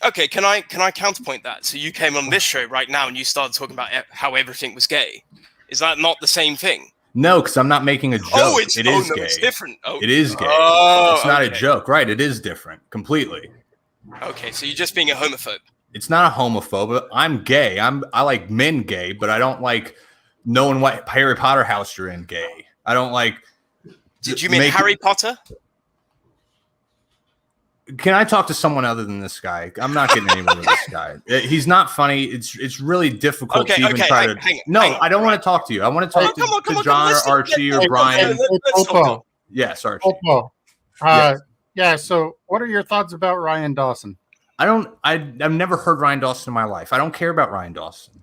Okay, can I counterpoint that? So you came on this show right now and you started talking about how everything was gay. Is that not the same thing? No, because I'm not making a joke. It is gay. It's different. It is gay. It's not a joke. Right, it is different. Completely. Okay, so you're just being a homophobe. It's not a homophobe. I'm gay. I like men gay, but I don't like knowing what Harry Potter house you're in gay. I don't like... Did you mean Harry Potter? Can I talk to someone other than this guy? I'm not getting anywhere with this guy. He's not funny. It's really difficult to even try to. I don't want to talk to you. I want to talk to John or Archie or Brian. Yes, Archie. Yeah. So, what are your thoughts about Ryan Dawson? I've never heard Ryan Dawson in my life. I don't care about Ryan Dawson.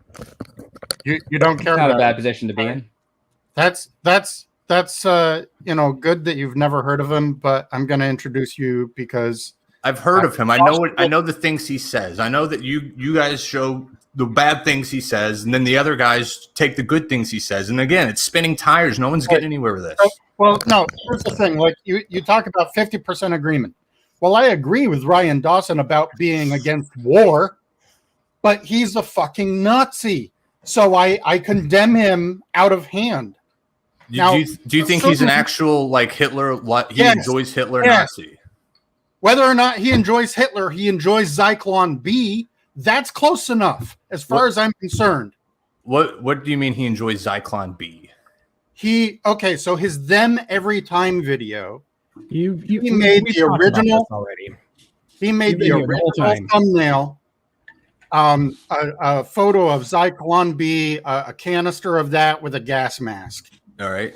You don't care. Not about a bad position to be in. That's good that you've never heard of him, but I'm going to introduce you because I've heard of him. I know the things he says. I know that you guys show the bad things he says, and then the other guys take the good things he says. And again, it's spinning tires. No one's getting anywhere with this. Well, no, here's the thing. Like you talk about 50% agreement. Well, I agree with Ryan Dawson about being against war, but he's a fucking Nazi. So I condemn him out of hand. Do you think he's an actual like Hitler? Enjoys Hitler Nazi? Whether or not he enjoys Hitler, he enjoys Zyklon B. That's close enough as far as I'm concerned. What do you mean he enjoys Zyklon B? So his them every time video. He made the original already. He made the original thumbnail. A photo of Zyklon B, a canister of that with a gas mask. All right.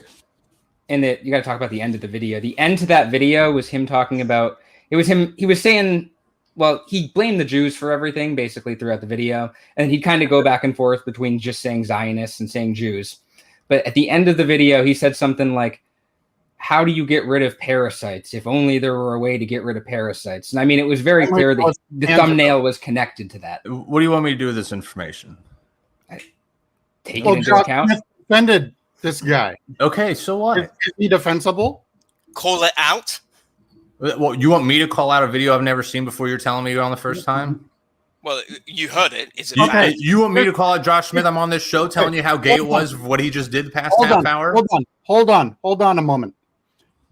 And you got to talk about the end of the video. The end to that video was him talking about. It was him. He was saying. Well, he blamed the Jews for everything basically throughout the video. And he'd kind of go back and forth between just saying Zionists and saying Jews. But at the end of the video, he said something like, how do you get rid of parasites? If only there were a way to get rid of parasites. And I mean, it was very clear that the thumbnail was connected to that. What do you want me to do with this information? Take it into account. Defended this guy. Okay, so what? Is he defensible? Call it out. Well, you want me to call out a video I've never seen before? You're telling me on the first time. Well, you heard it. Is it okay? You want me to call out Josh Smith? I'm on this show telling you how gay it was, what he just did the past half hour. Hold on a moment.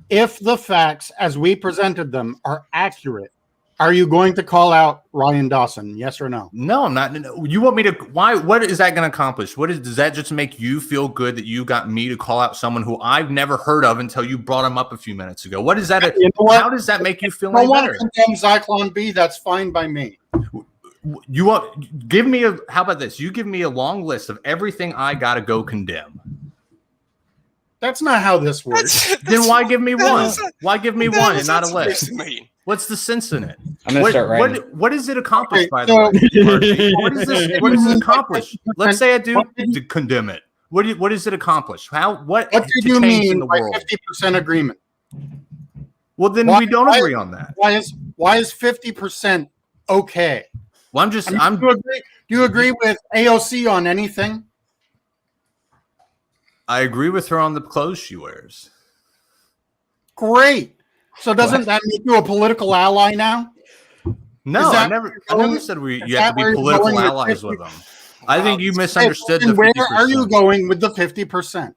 If the facts as we presented them are accurate, are you going to call out Ryan Dawson? Yes or no? No, I'm not. You want me to? Why? What is that going to accomplish? Does that just make you feel good that you got me to call out someone who I've never heard of until you brought him up a few minutes ago? What is that? How does that make you feel? I want to condemn Zyklon B. That's fine by me. You want? Give me a. How about this? You give me a long list of everything I got to go condemn. That's not how this works. Then why give me one? Why give me one and not a list? What's the sense in it? I'm gonna start writing. What does it accomplish, by the way? What does it accomplish? Let's say I do condemn it. What does it accomplish? What do you mean by 50% agreement? Well, then we don't agree on that. Why is 50% okay? Well, do you agree with AOC on anything? I agree with her on the clothes she wears. Great. So doesn't that make you a political ally now? No, I never said you have to be political allies with them. I think you misunderstood the 50%. Where are you going with the 50%?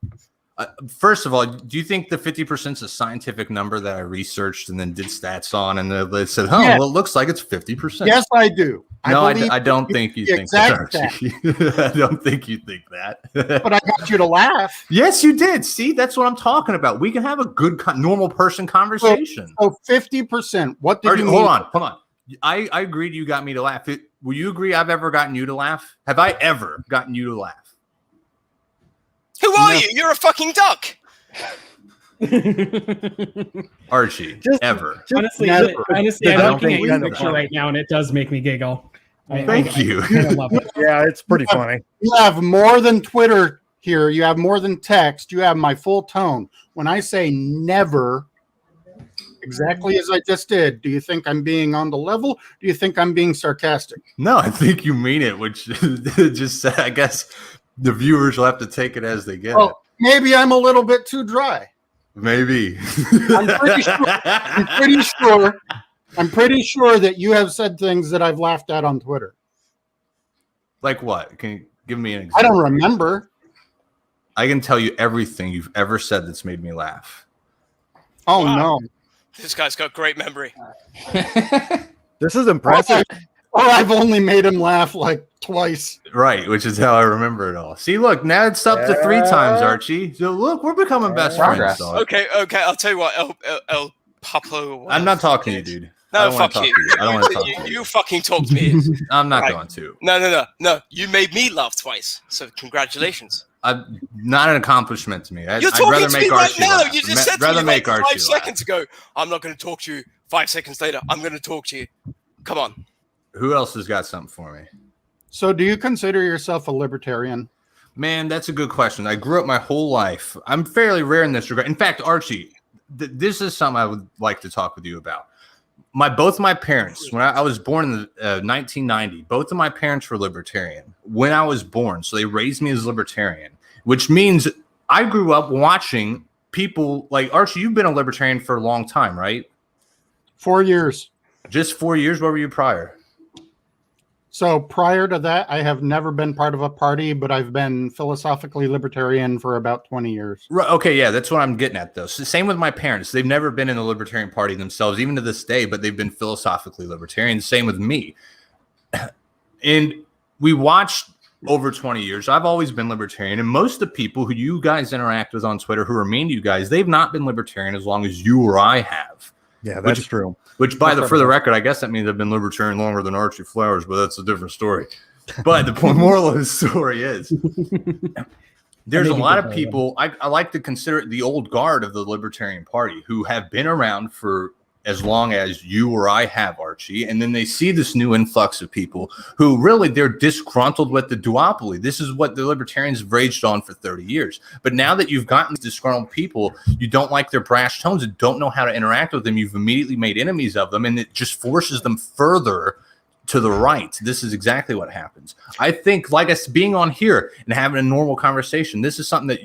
First of all, do you think the 50% is a scientific number that I researched and then did stats on and they said, well, it looks like it's 50%? Yes, I do. I don't think you think that. I don't think you think that. But I got you to laugh. Yes, you did. See, that's what I'm talking about. We can have a good normal person conversation. So 50%. What did you mean? Hold on. I agreed you got me to laugh. Will you agree I've ever gotten you to laugh? Have I ever gotten you to laugh? Who are you? You're a fucking duck. Archie, ever. Honestly, I'm looking at your picture right now, and it does make me giggle. Thank you. I love it. Yeah, it's pretty funny. You have more than Twitter here. You have more than text. You have my full tone. When I say never, exactly as I just did, do you think I'm being on the level? Do you think I'm being sarcastic? No, I think you mean it, which just, I guess the viewers will have to take it as they get it. Maybe I'm a little bit too dry. Maybe. I'm pretty sure that you have said things that I've laughed at on Twitter. Like what? Can you give me an example? I don't remember. I can tell you everything you've ever said that's made me laugh. Oh, wow. No. This guy's got great memory. This is impressive. Or I've only made him laugh like twice. Right, which is how I remember it all. See, look, now it's up to 3 times, Archie. So look, we're becoming best friends. Dog. Okay. I'll tell you what, El Papo. I'm not talking to you, dude. No, fuck you. I don't want to talk to you. You fucking talk to me. I'm not going to. No. You made me laugh twice. So congratulations. Not an accomplishment to me. You're talking to me right now. Laugh. You just said to me like 5 seconds ago, I'm not going to talk to you. 5 seconds later, I'm going to talk to you. Come on. Who else has got something for me? So do you consider yourself a libertarian? Man, that's a good question. I grew up my whole life. I'm fairly rare in this regard. In fact, Archie, this is something I would like to talk with you about. Both my parents, when I was born in 1990, both of my parents were libertarian when I was born. So they raised me as libertarian, which means I grew up watching people like Archie. You've been a libertarian for a long time, right? 4 years. Just 4 years. Where were you prior? So prior to that, I have never been part of a party, but I've been philosophically libertarian for about 20 years. Right, okay, yeah, that's what I'm getting at, though. So same with my parents. They've never been in the Libertarian Party themselves, even to this day, but they've been philosophically libertarian. Same with me. And we watched over 20 years. I've always been libertarian, and most of the people who you guys interact with on Twitter who are mean to you guys, they've not been libertarian as long as you or I have. Yeah, that's true. Which, for the record, I guess that means I've been libertarian longer than Archie Flowers, but that's a different story. But the moral of the story is there's a lot of people, I like to consider the old guard of the Libertarian Party who have been around for as long as you or I have, Archie, and then they see this new influx of people who really, they're disgruntled with the duopoly. This is what the libertarians have raged on for 30 years. But now that you've gotten disgruntled people, you don't like their brash tones and don't know how to interact with them, you've immediately made enemies of them, and it just forces them further to the right. This is exactly what happens. I think, like us being on here and having a normal conversation, this is something that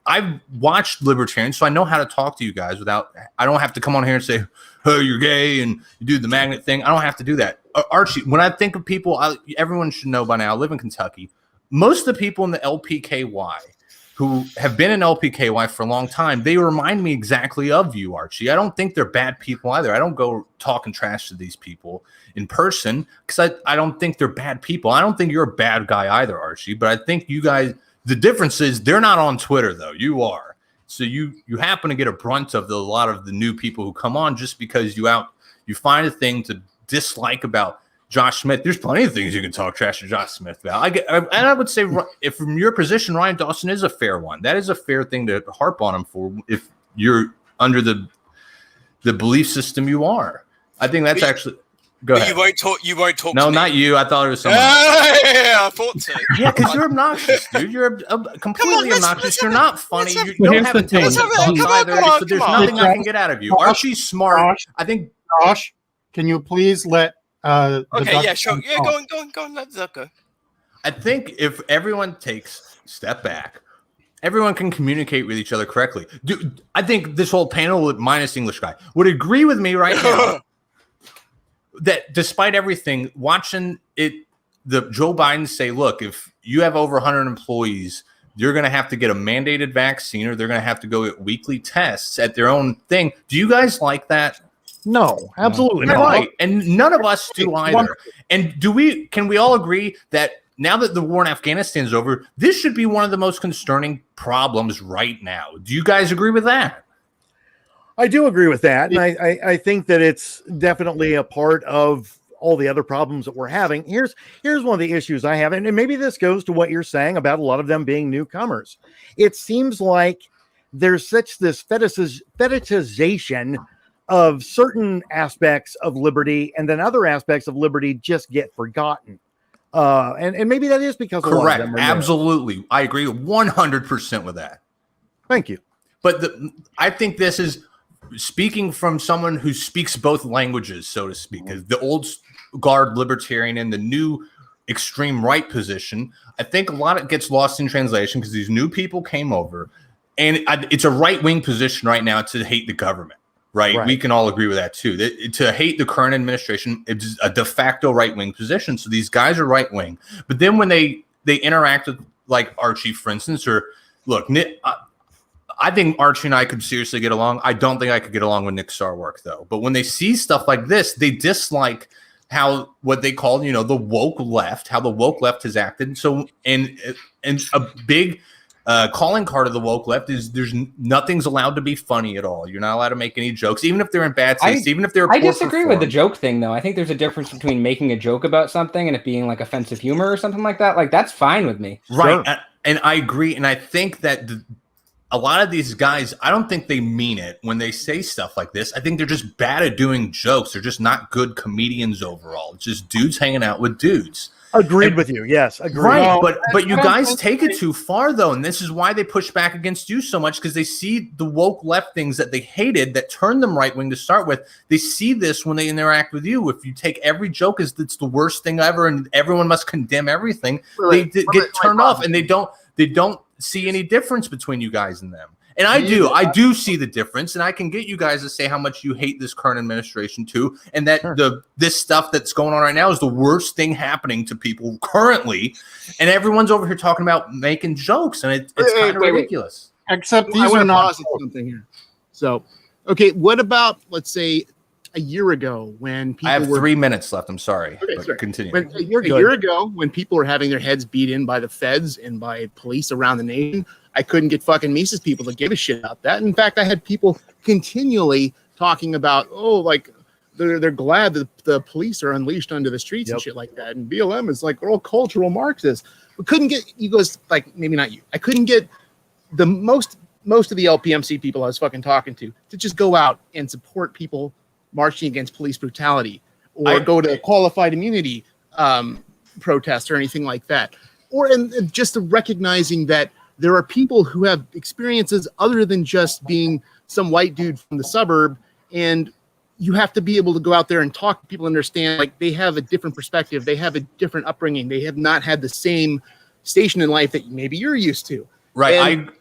I've watched libertarians, so I know how to talk to you guys without, I don't have to come on here and say, oh, you're gay and you do the magnet thing. I don't have to do that. Archie, when I think of people, everyone should know by now, I live in Kentucky. Most of the people in the LPKY who have been in LPKY for a long time, they remind me exactly of you, Archie. I don't think they're bad people either. I don't go talking trash to these people in person because I don't think they're bad people. I don't think you're a bad guy either, Archie, but I think you guys, the difference is they're not on Twitter, though. You are. So you happen to get a brunt of a lot of the new people who come on just because you find a thing to dislike about Josh Smith. There's plenty of things you can talk trash to Josh Smith about. And I would say, if from your position, Ryan Dawson is a fair one. That is a fair thing to harp on him for if you're under the belief system you are. I think that's actually... Go ahead. You won't talk. No, to me. not you. I thought it was someone. Yeah, I thought so. Yeah, because you're obnoxious, dude. You're completely obnoxious. You're not funny. You don't have intelligent thoughts either. So there's nothing I can get out of you. Archie's smart. I think. Josh, can you please let? Okay. Yeah. Sure. Yeah. Go on. Let that go. I think if everyone takes a step back, everyone can communicate with each other correctly. Dude, I think this whole panel, minus English guy, would agree with me right now. That despite everything, watching the Joe Biden say, look, if you have over 100 employees, you're going to have to get a mandated vaccine or they're going to have to go get weekly tests at their own thing. Do you guys like that? No, absolutely not. Right. And none of us do either. And can we all agree that now that the war in Afghanistan is over, this should be one of the most concerning problems right now? Do you guys agree with that? I do agree with that. And I think that it's definitely a part of all the other problems that we're having. Here's one of the issues I have. And maybe this goes to what you're saying about a lot of them being newcomers. It seems like there's such this fetishization of certain aspects of liberty, and then other aspects of liberty just get forgotten. And maybe that is because correct. Absolutely. I agree 100% with that. Thank you. But I think this is speaking from someone who speaks both languages, so to speak, as the old guard libertarian and the new extreme right position. I think a lot of it gets lost in translation because these new people came over, and it's a right-wing position right now to hate the government, right? We can all agree with that too. To hate the current administration, it's a de facto right-wing position. So these guys are right-wing. But then when they interact with, like Archie, for instance, or look, I think Archie and I could seriously get along. I don't think I could get along with Nick Sarwark, though. But when they see stuff like this, they dislike what they call, the woke left, how the woke left has acted. So, and a big calling card of the woke left is nothing's allowed to be funny at all. You're not allowed to make any jokes, even if they're in bad taste, even if they're. I disagree with the joke thing, though. I think there's a difference between making a joke about something and it being like offensive humor or something like that. Like that's fine with me. Right, sure. And I agree, and I think that a lot of these guys, I don't think they mean it when they say stuff like this. I think they're just bad at doing jokes. They're just not good comedians overall. It's just dudes hanging out with dudes. Agreed with you. Yes, agreed. Right, but you guys take it too far, though, and this is why they push back against you so much, because they see the woke left things that they hated that turned them right wing to start with. They see this when they interact with you. If you take every joke as it's the worst thing ever, and everyone must condemn everything, they get turned off, and they don't see any difference between you guys and them. And I do see the difference, and I can get you guys to say how much you hate this current administration too, and that this stuff that's going on right now is the worst thing happening to people currently, and everyone's over here talking about making jokes, and it's kind of ridiculous. Except these are not something here. So, okay, what about, let's say, a year ago when people I have 3 minutes left. I'm sorry. Okay, but continue. A year ago when people were having their heads beat in by the feds and by police around the nation, I couldn't get fucking Mises people to give a shit about that. In fact, I had people continually talking about, like they're glad that the police are unleashed onto the streets and shit like that. And BLM is like, we're all cultural Marxists. We couldn't get, you guys, like, maybe not you. I couldn't get the most of the LPMC people I was fucking talking to just go out and support people marching against police brutality, or go to qualified immunity protests or anything like that. Or and just the recognizing that there are people who have experiences other than just being some white dude from the suburb, and you have to be able to go out there and talk to people, understand, like, they have a different perspective, they have a different upbringing, they have not had the same station in life that maybe you're used to. Right. And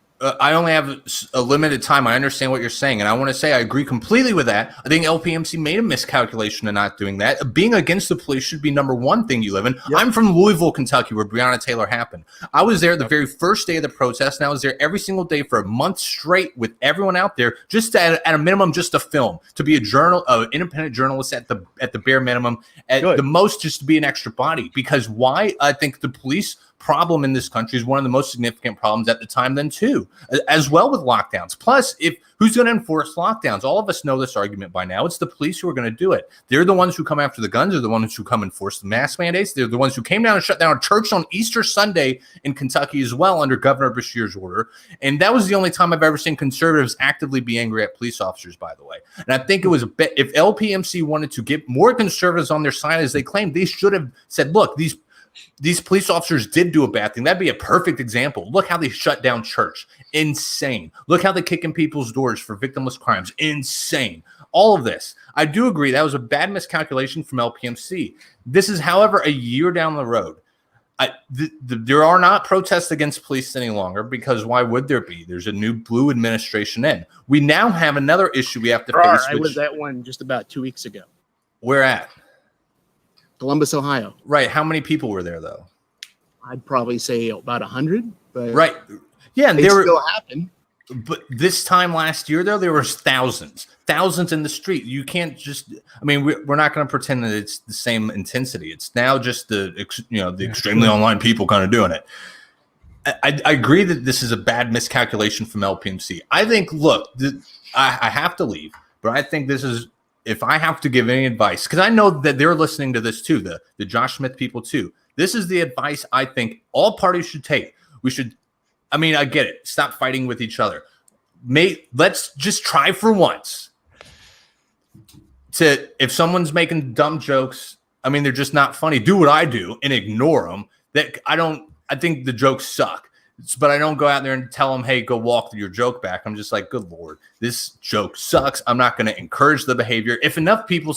I only have a limited time. I understand what you're saying, and I want to say I agree completely with that. I think LPMC made a miscalculation in not doing that. Being against the police should be number one thing you live in. I'm from Louisville, Kentucky, where Breonna Taylor happened. I was there the very first day of the protest, and I was there every single day for a month straight with everyone out there, just at a minimum, just to film, to be an independent journalist at the bare minimum, at the most, just to be an extra body. Because why? I think the police problem in this country is one of the most significant problems at the time then too, as well with lockdowns. Plus, who's going to enforce lockdowns? All of us know this argument by now. It's the police who are going to do it. They're the ones who come after the guns. They're the ones who come enforce the mask mandates. They're the ones who came down and shut down a church on Easter Sunday in Kentucky as well under Governor Beshear's order. And that was the only time I've ever seen conservatives actively be angry at police officers, by the way. And I think it was if LPMC wanted to get more conservatives on their side as they claimed, they should have said, look, these police officers did do a bad thing. That'd be a perfect example. Look how they shut down church. Insane. Look how they kick in people's doors for victimless crimes. Insane. All of this. I do agree that was a bad miscalculation from LPMC. This is, however, a year down the road. There are not protests against police any longer, because why would there be? There's a new blue administration in. We now have another issue we have to face. I was at one just about 2 weeks ago. Where at? Columbus, Ohio. Right. How many people were there, though? I'd probably say about 100. But right. Yeah, and they still happen. But this time last year, though, there was thousands in the street. You can't just. I mean, we're not going to pretend that it's the same intensity. It's now just the extremely online people kind of doing it. I agree that this is a bad miscalculation from LPMC. I think. Look, I have to leave, but I think this is. If I have to give any advice, because I know that they're listening to this too, the Josh Smith people too. This is the advice I think all parties should take. We should, I mean, I get it. Stop fighting with each other. Let's just try for once. If someone's making dumb jokes, I mean, they're just not funny. Do what I do and ignore them. I think the jokes suck. But I don't go out there and tell them, hey, go walk your joke back. I'm just like, good Lord, this joke sucks. I'm not going to encourage the behavior. If enough people,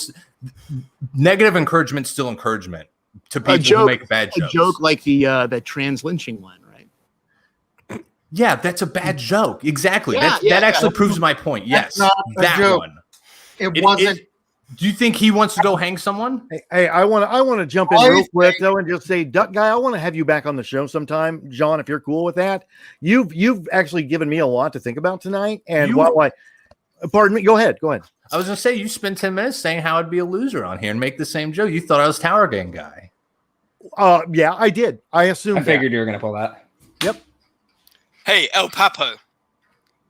negative encouragement is still encouragement to people who make bad jokes. A joke like that trans lynching one, right? Yeah, that's a bad joke. Exactly. That actually proves my point. Yes, that joke. one. It wasn't. Do you think he wants to go hang someone? Hey, I want to jump in real quick though and just say, Duck Guy, I want to have you back on the show sometime, John, if you're cool with that. You've actually given me a lot to think about tonight, and why? Pardon me. Go ahead. I was gonna say you spent 10 minutes saying how I'd be a loser on here and make the same joke. You thought I was Tower Gang guy. Yeah, I did. I assumed. I figured you were gonna pull that. Yep. Hey, El Papo.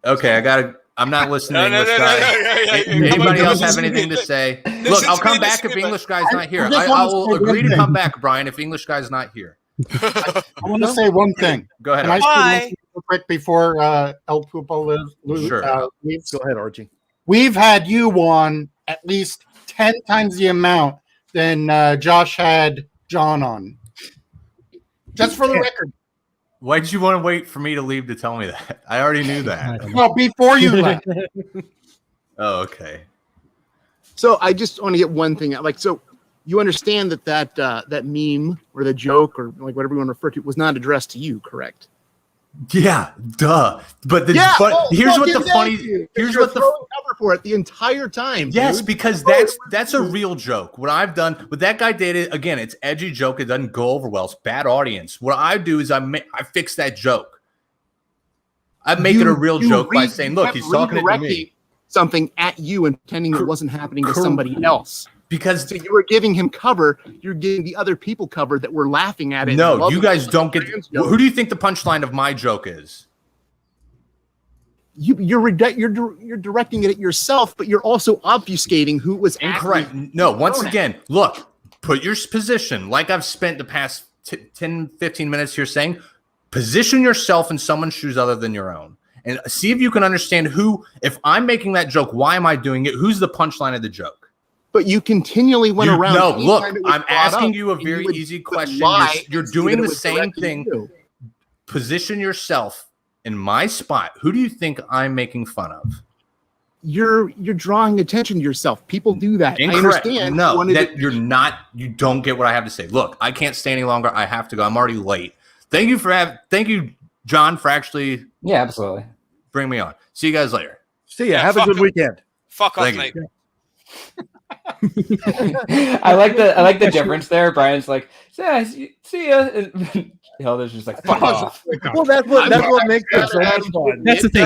Okay, I'm not listening to English guy. Anybody else have anything to say? Look, I'll come back if English guy's not here. I will agree to come back, Brian, if English guy's not here. I want to say one thing. Go ahead. Can I say one real quick before El Pupo leaves? Go ahead, Archie. We've had you on at least 10 times the amount than Josh had John on. Just for the record. Why did you want to wait for me to leave to tell me that? I already knew that. Well, before you left. Oh, okay. So I just want to get one thing out. Like, so you understand that meme or the joke or like whatever you want to refer to was not addressed to you, correct? Yeah, duh. But here's what cover for it the entire time. Yes, dude. Because that's a real joke. What I've done, what that guy did, again, it's edgy joke. It doesn't go over well. It's bad audience. What I do is I fix that joke. I make it a real joke by saying, "Look, he's talking to me." Something at you and pretending it wasn't happening to somebody else. Because so you were giving him cover, you're giving the other people cover that were laughing at it. No, you guys don't get. Who do you think the punchline of my joke is? You're directing it at yourself, but you're also obfuscating who was incorrect. No, once again, look, put your position. Like I've spent the past 10, 15 minutes here saying, position yourself in someone's shoes other than your own, and see if you can understand who. If I'm making that joke, why am I doing it? Who's the punchline of the joke? But you continually went around. No, look, I'm asking you a very easy question. You're doing the same thing. Position yourself in my spot. Who do you think I'm making fun of? You're drawing attention to yourself. People do that. Incorrect. I understand. No, you're not. You don't get what I have to say. Look, I can't stay any longer. I have to go. I'm already late. Thank you, John, for actually. Yeah, absolutely. Bring me on. See you guys later. See ya. Have a good weekend. Fuck off, mate. I like the difference there. Brian's like, yeah, see ya. Hilda's just like, fuck off. Well, that's what makes it so much fun. That's the thing.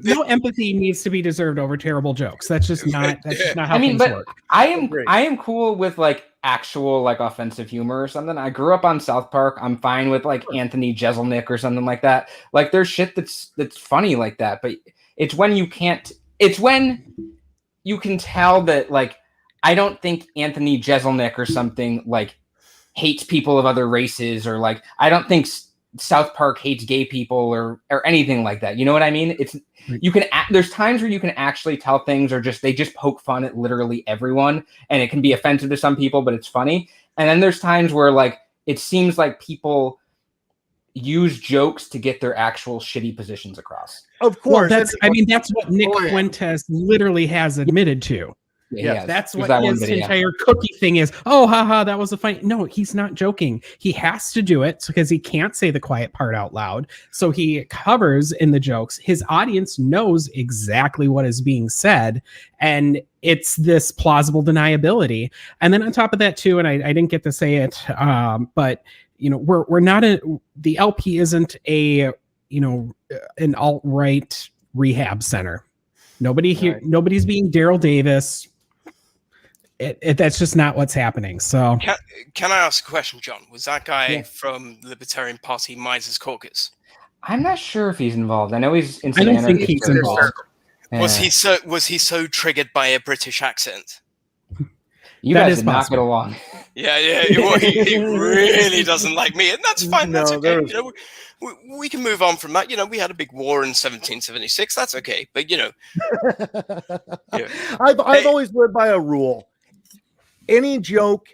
No empathy needs to be deserved over terrible jokes. That's just not how things work. I am cool with like actual like offensive humor or something. I grew up on South Park. I'm fine with like Anthony Jeselnik or something like that. Like there's shit that's funny like that, but it's when you can't. It's when you can tell that, like, I don't think Anthony Jeselnik or something like hates people of other races, or like I don't think South Park hates gay people or anything like that. You know what I mean? It's you can. There's times where you can actually tell things are just they just poke fun at literally everyone, and it can be offensive to some people, but it's funny. And then there's times where like it seems like people use jokes to get their actual shitty positions across. Of course. Well, that's what Nick Fuentes literally has admitted to. Yeah, that's what his entire cookie thing is. Oh, haha, that was a funny. No, he's not joking. He has to do it because he can't say the quiet part out loud. So he covers in the jokes. His audience knows exactly what is being said, and it's this plausible deniability. And then on top of that too, and I didn't get to say it, but you know, we're not the LP isn't an alt-right rehab center. Nobody's being Daryl Davis. That's just not what's happening. So can I ask a question, John? Was that guy from Libertarian Party Mises Caucus? I'm not sure if he's involved. I know he's. I don't think he's involved. Yeah. Was he so triggered by a British accent? You guys did not get along. Yeah. He really doesn't like me, and that's fine. That's okay. You know, we can move on from that. You know, we had a big war in 1776. That's okay. But you know, I've always lived by a rule. Any joke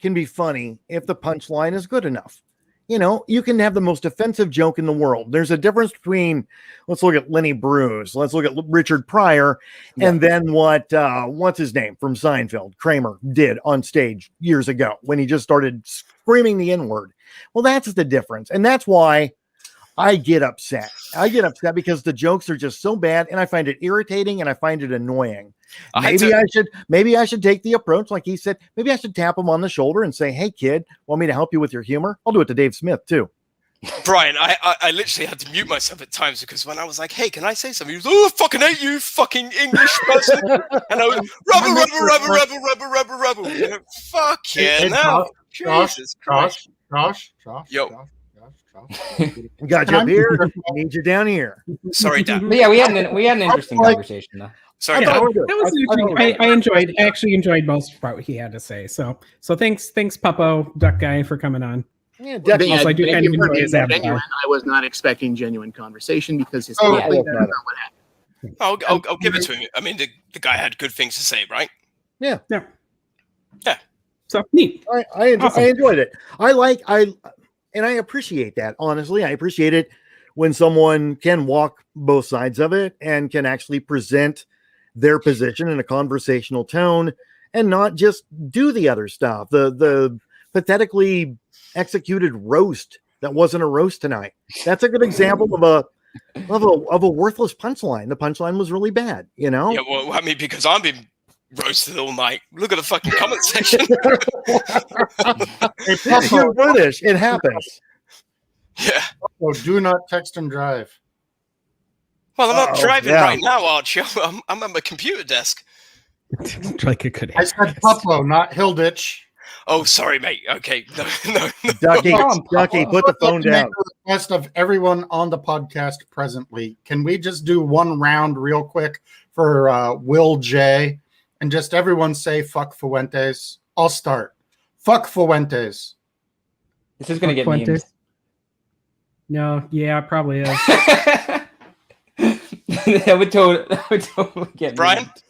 can be funny if the punchline is good enough. You know, you can have the most offensive joke in the world. There's a difference between, let's look at Lenny Bruce, let's look at Richard Pryor, and then what's his name from Seinfeld, Kramer, did on stage years ago when he just started screaming the N-word. Well, that's the difference. And that's why I get upset. I get upset because the jokes are just so bad, and I find it irritating and I find it annoying. Maybe I should take the approach, like he said. Maybe I should tap him on the shoulder and say, "Hey, kid, want me to help you with your humor?" I'll do it to Dave Smith too. Brian, I literally had to mute myself at times because when I was like, "Hey, can I say something?" He was, "Oh, I fucking hate you, fucking English person," and I was rubble. You know, fuck yeah, no, Jesus Christ, Josh. Yo. Got you up here. Need you down here. Sorry, Dan. But yeah, we had an interesting conversation though. Sorry, that was interesting. I actually enjoyed most of what he had to say. So thanks, Puppo Duck Guy, for coming on. Yeah, Also, I do If kind you of heard enjoy me his say avatar. genuine, I was not expecting genuine conversation because historically yeah. that's not what happened. I'll give it to him. I mean, the guy had good things to say, right? Yeah. Yeah. So neat. I enjoyed it. And I appreciate that. Honestly, I appreciate it when someone can walk both sides of it and can actually present their position in a conversational tone and not just do the other stuff. The pathetically executed roast that wasn't a roast tonight. That's a good example of a worthless punchline. The punchline was really bad, you know? Yeah, well, I mean, because I've been roasted all night. Look at the fucking comment section. You're British. It happens. Yeah. So do not text and drive. Well, I'm not driving yeah. right now, Archie. I'm at my computer desk. Like a good I said Puppo, not Hilditch. Oh, sorry, mate. Okay. No. Ducky, put the phone I'd like to down. make a request of everyone on the podcast presently. Can we just do one round real quick for Will J? And just everyone say fuck Fuentes. I'll start. Fuck Fuentes. This is going to get Fuentes. memes. No, yeah, it probably is. that would totally get Brian? memed.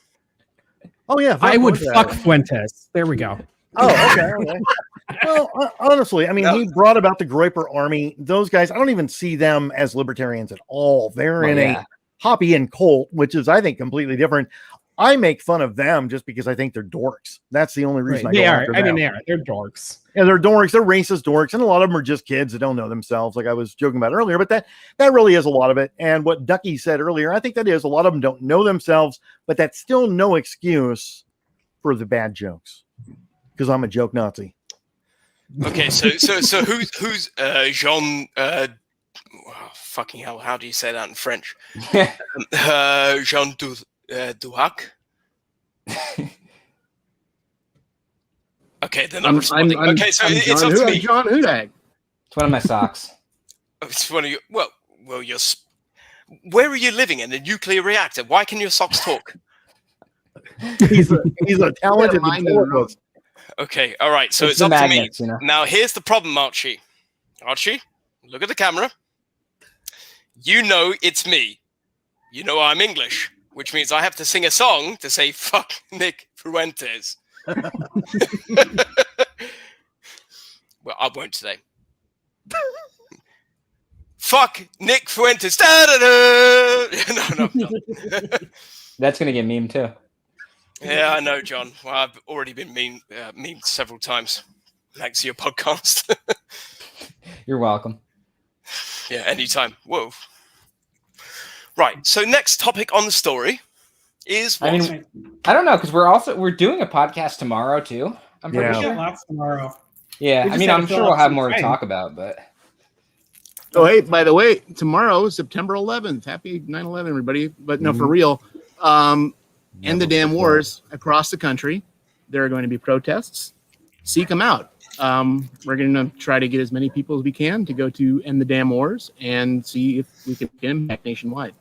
Oh yeah, I would Fuentes. fuck Fuentes. There we go. Oh, okay. Well, honestly, I mean, he brought about the Groyper Army. Those guys, I don't even see them as libertarians at all. They're in a Hoppian cult, which is, I think, completely different. I make fun of them just because I think they're dorks. That's the only reason They I go are. after I mean, them. they are. They're dorks. Yeah, they're dorks. They're racist dorks, and a lot of them are just kids that don't know themselves, like I was joking about earlier. But that really is a lot of it. And what Ducky said earlier, I think that is a lot of them don't know themselves, but that's still no excuse for the bad jokes. Because I'm a joke Nazi. Okay, so who's Jean? Fucking hell! How do you say that in French? Jean Duhac. Okay, then I'm responding. Okay, so it's up to me. John Hudak. It's one of my socks. It's one of you. Well, you're. Where are you living in a nuclear reactor? Why can your socks talk? He's a talented ventriloquist. Okay, all right. So it's up magnets, to me. you know? Now, here's the problem, Archie. Archie, look at the camera. You know it's me. You know I'm English, which means I have to sing a song to say "fuck Nick Fuentes." Well, I won't today. Fuck Nick Fuentes. No. That's going to get meme too. Yeah, I know, John. Well, I've already been memed several times. Thanks to your podcast. You're welcome. Yeah, anytime. Whoa. Right. So next topic on the story is what? I mean, I don't know, because we're doing a podcast tomorrow too. I'm pretty We sure. got lots tomorrow. Yeah, We I just mean, have to I'm fill sure out we'll have some more to time. talk about, but Oh, hey, by the way, tomorrow, September 11th. Happy 9/11, everybody. But no, for real. End the damn wars across the country. There are going to be protests. Seek them out. We're going to try to get as many people as we can to go to End the Damn Wars and see if we can get impact nationwide.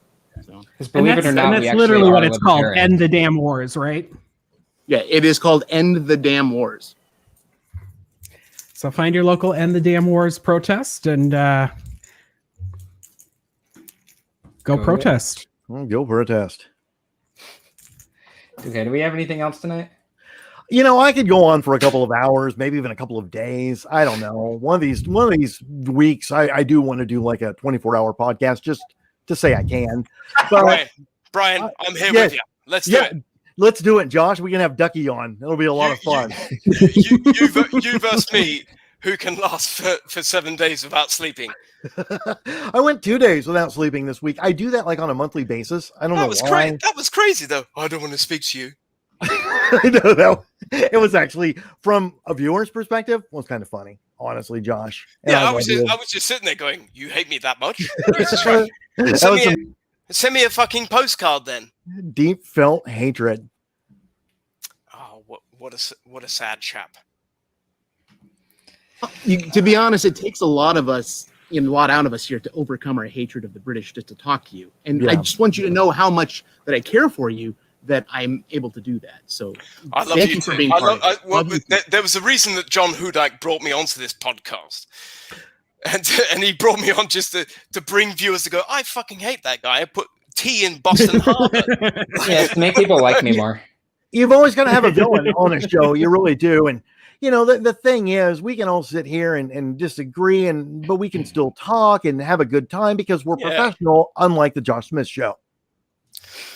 So, believe it or not, that's we actually literally are what it's called. libertarian. End the damn wars, right? yeah, it is called End the Damn Wars. So find your local End the Damn Wars protest and go protest. Well, go protest. Okay, do we have anything else tonight? You know, I could go on for a couple of hours, maybe even a couple of days. I don't know. One of these weeks, I do want to do like a 24-hour podcast just to say I can. But Brian, I'm here with you. Let's do it. Let's do it, Josh. We can have Ducky on. It'll be a lot of fun. You versus me, who can last for 7 days without sleeping. I went 2 days without sleeping this week. I do that like on a monthly basis. I don't know why. That was crazy, though. I don't want to speak to you. I know that it was actually, from a viewer's perspective, was kind of funny, honestly, Josh. And Yeah, I was just sitting there going, "You hate me that much? Send me a fucking postcard, then." Deep felt hatred. Oh, what a sad chap. To be honest, it takes a lot of us, a lot out of us here to overcome our hatred of the British just to talk to you. And I just want you to know how much that I care for you, that I'm able to do that. So I love thank you you for too. being part of it. There was a reason that John Hudak brought me onto this podcast. And he brought me on just to bring viewers to go, I fucking hate that guy. I put tea in Boston Harbor. Yeah, to make people like me more. You've always got to have a villain on a show. You really do. And, you know, the thing is, we can all sit here and disagree, but we can still talk and have a good time because we're professional, unlike the Josh Smith show.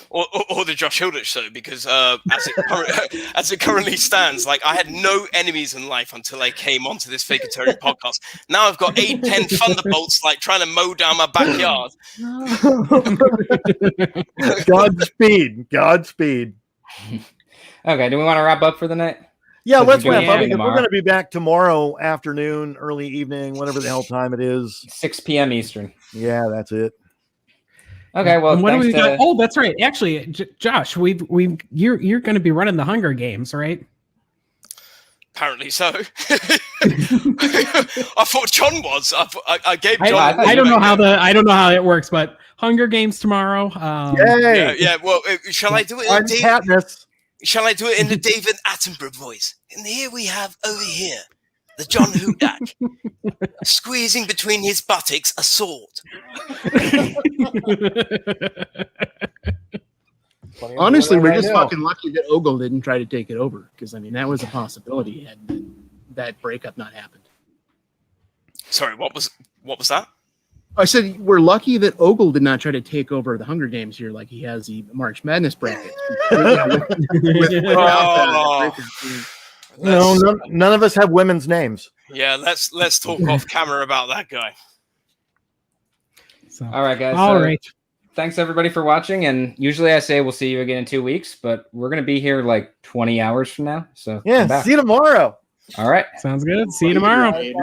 Or the Josh Hilditch show, because as it currently stands, like I had no enemies in life until I came onto this Fakertarian podcast. Now I've got 8-10 thunderbolts like trying to mow down my backyard. Godspeed. Okay, do we want to wrap up for the night? Yeah, let's wrap up. We're going to be back tomorrow afternoon, early evening, whatever the hell time it is. 6 p.m. Eastern. Yeah, that's it. Okay, well, what do we got? Oh, that's right. Actually, Josh, you're going to be running the Hunger Games, right? Apparently so. I thought John was. I gave John. I don't know how it works, but Hunger Games tomorrow. Yeah. Well, shall I do it? Shall I do it in the David Attenborough voice? And here we have over here the John Hudak squeezing between his buttocks a sword. Honestly, we're just fucking lucky that Ogle didn't try to take it over, because I mean that was a possibility had that breakup not happened. Sorry, what was that? I said we're lucky that Ogle did not try to take over the Hunger Games here, like he has the March Madness bracket. No, none of us have women's names. Yeah, let's talk off camera about that guy. So, all right, guys. All right. Thanks everybody for watching. And usually I say we'll see you again in 2 weeks, but we're gonna be here like 20 hours from now. So yeah, see you tomorrow. All right. Sounds good. See you tomorrow. Bye.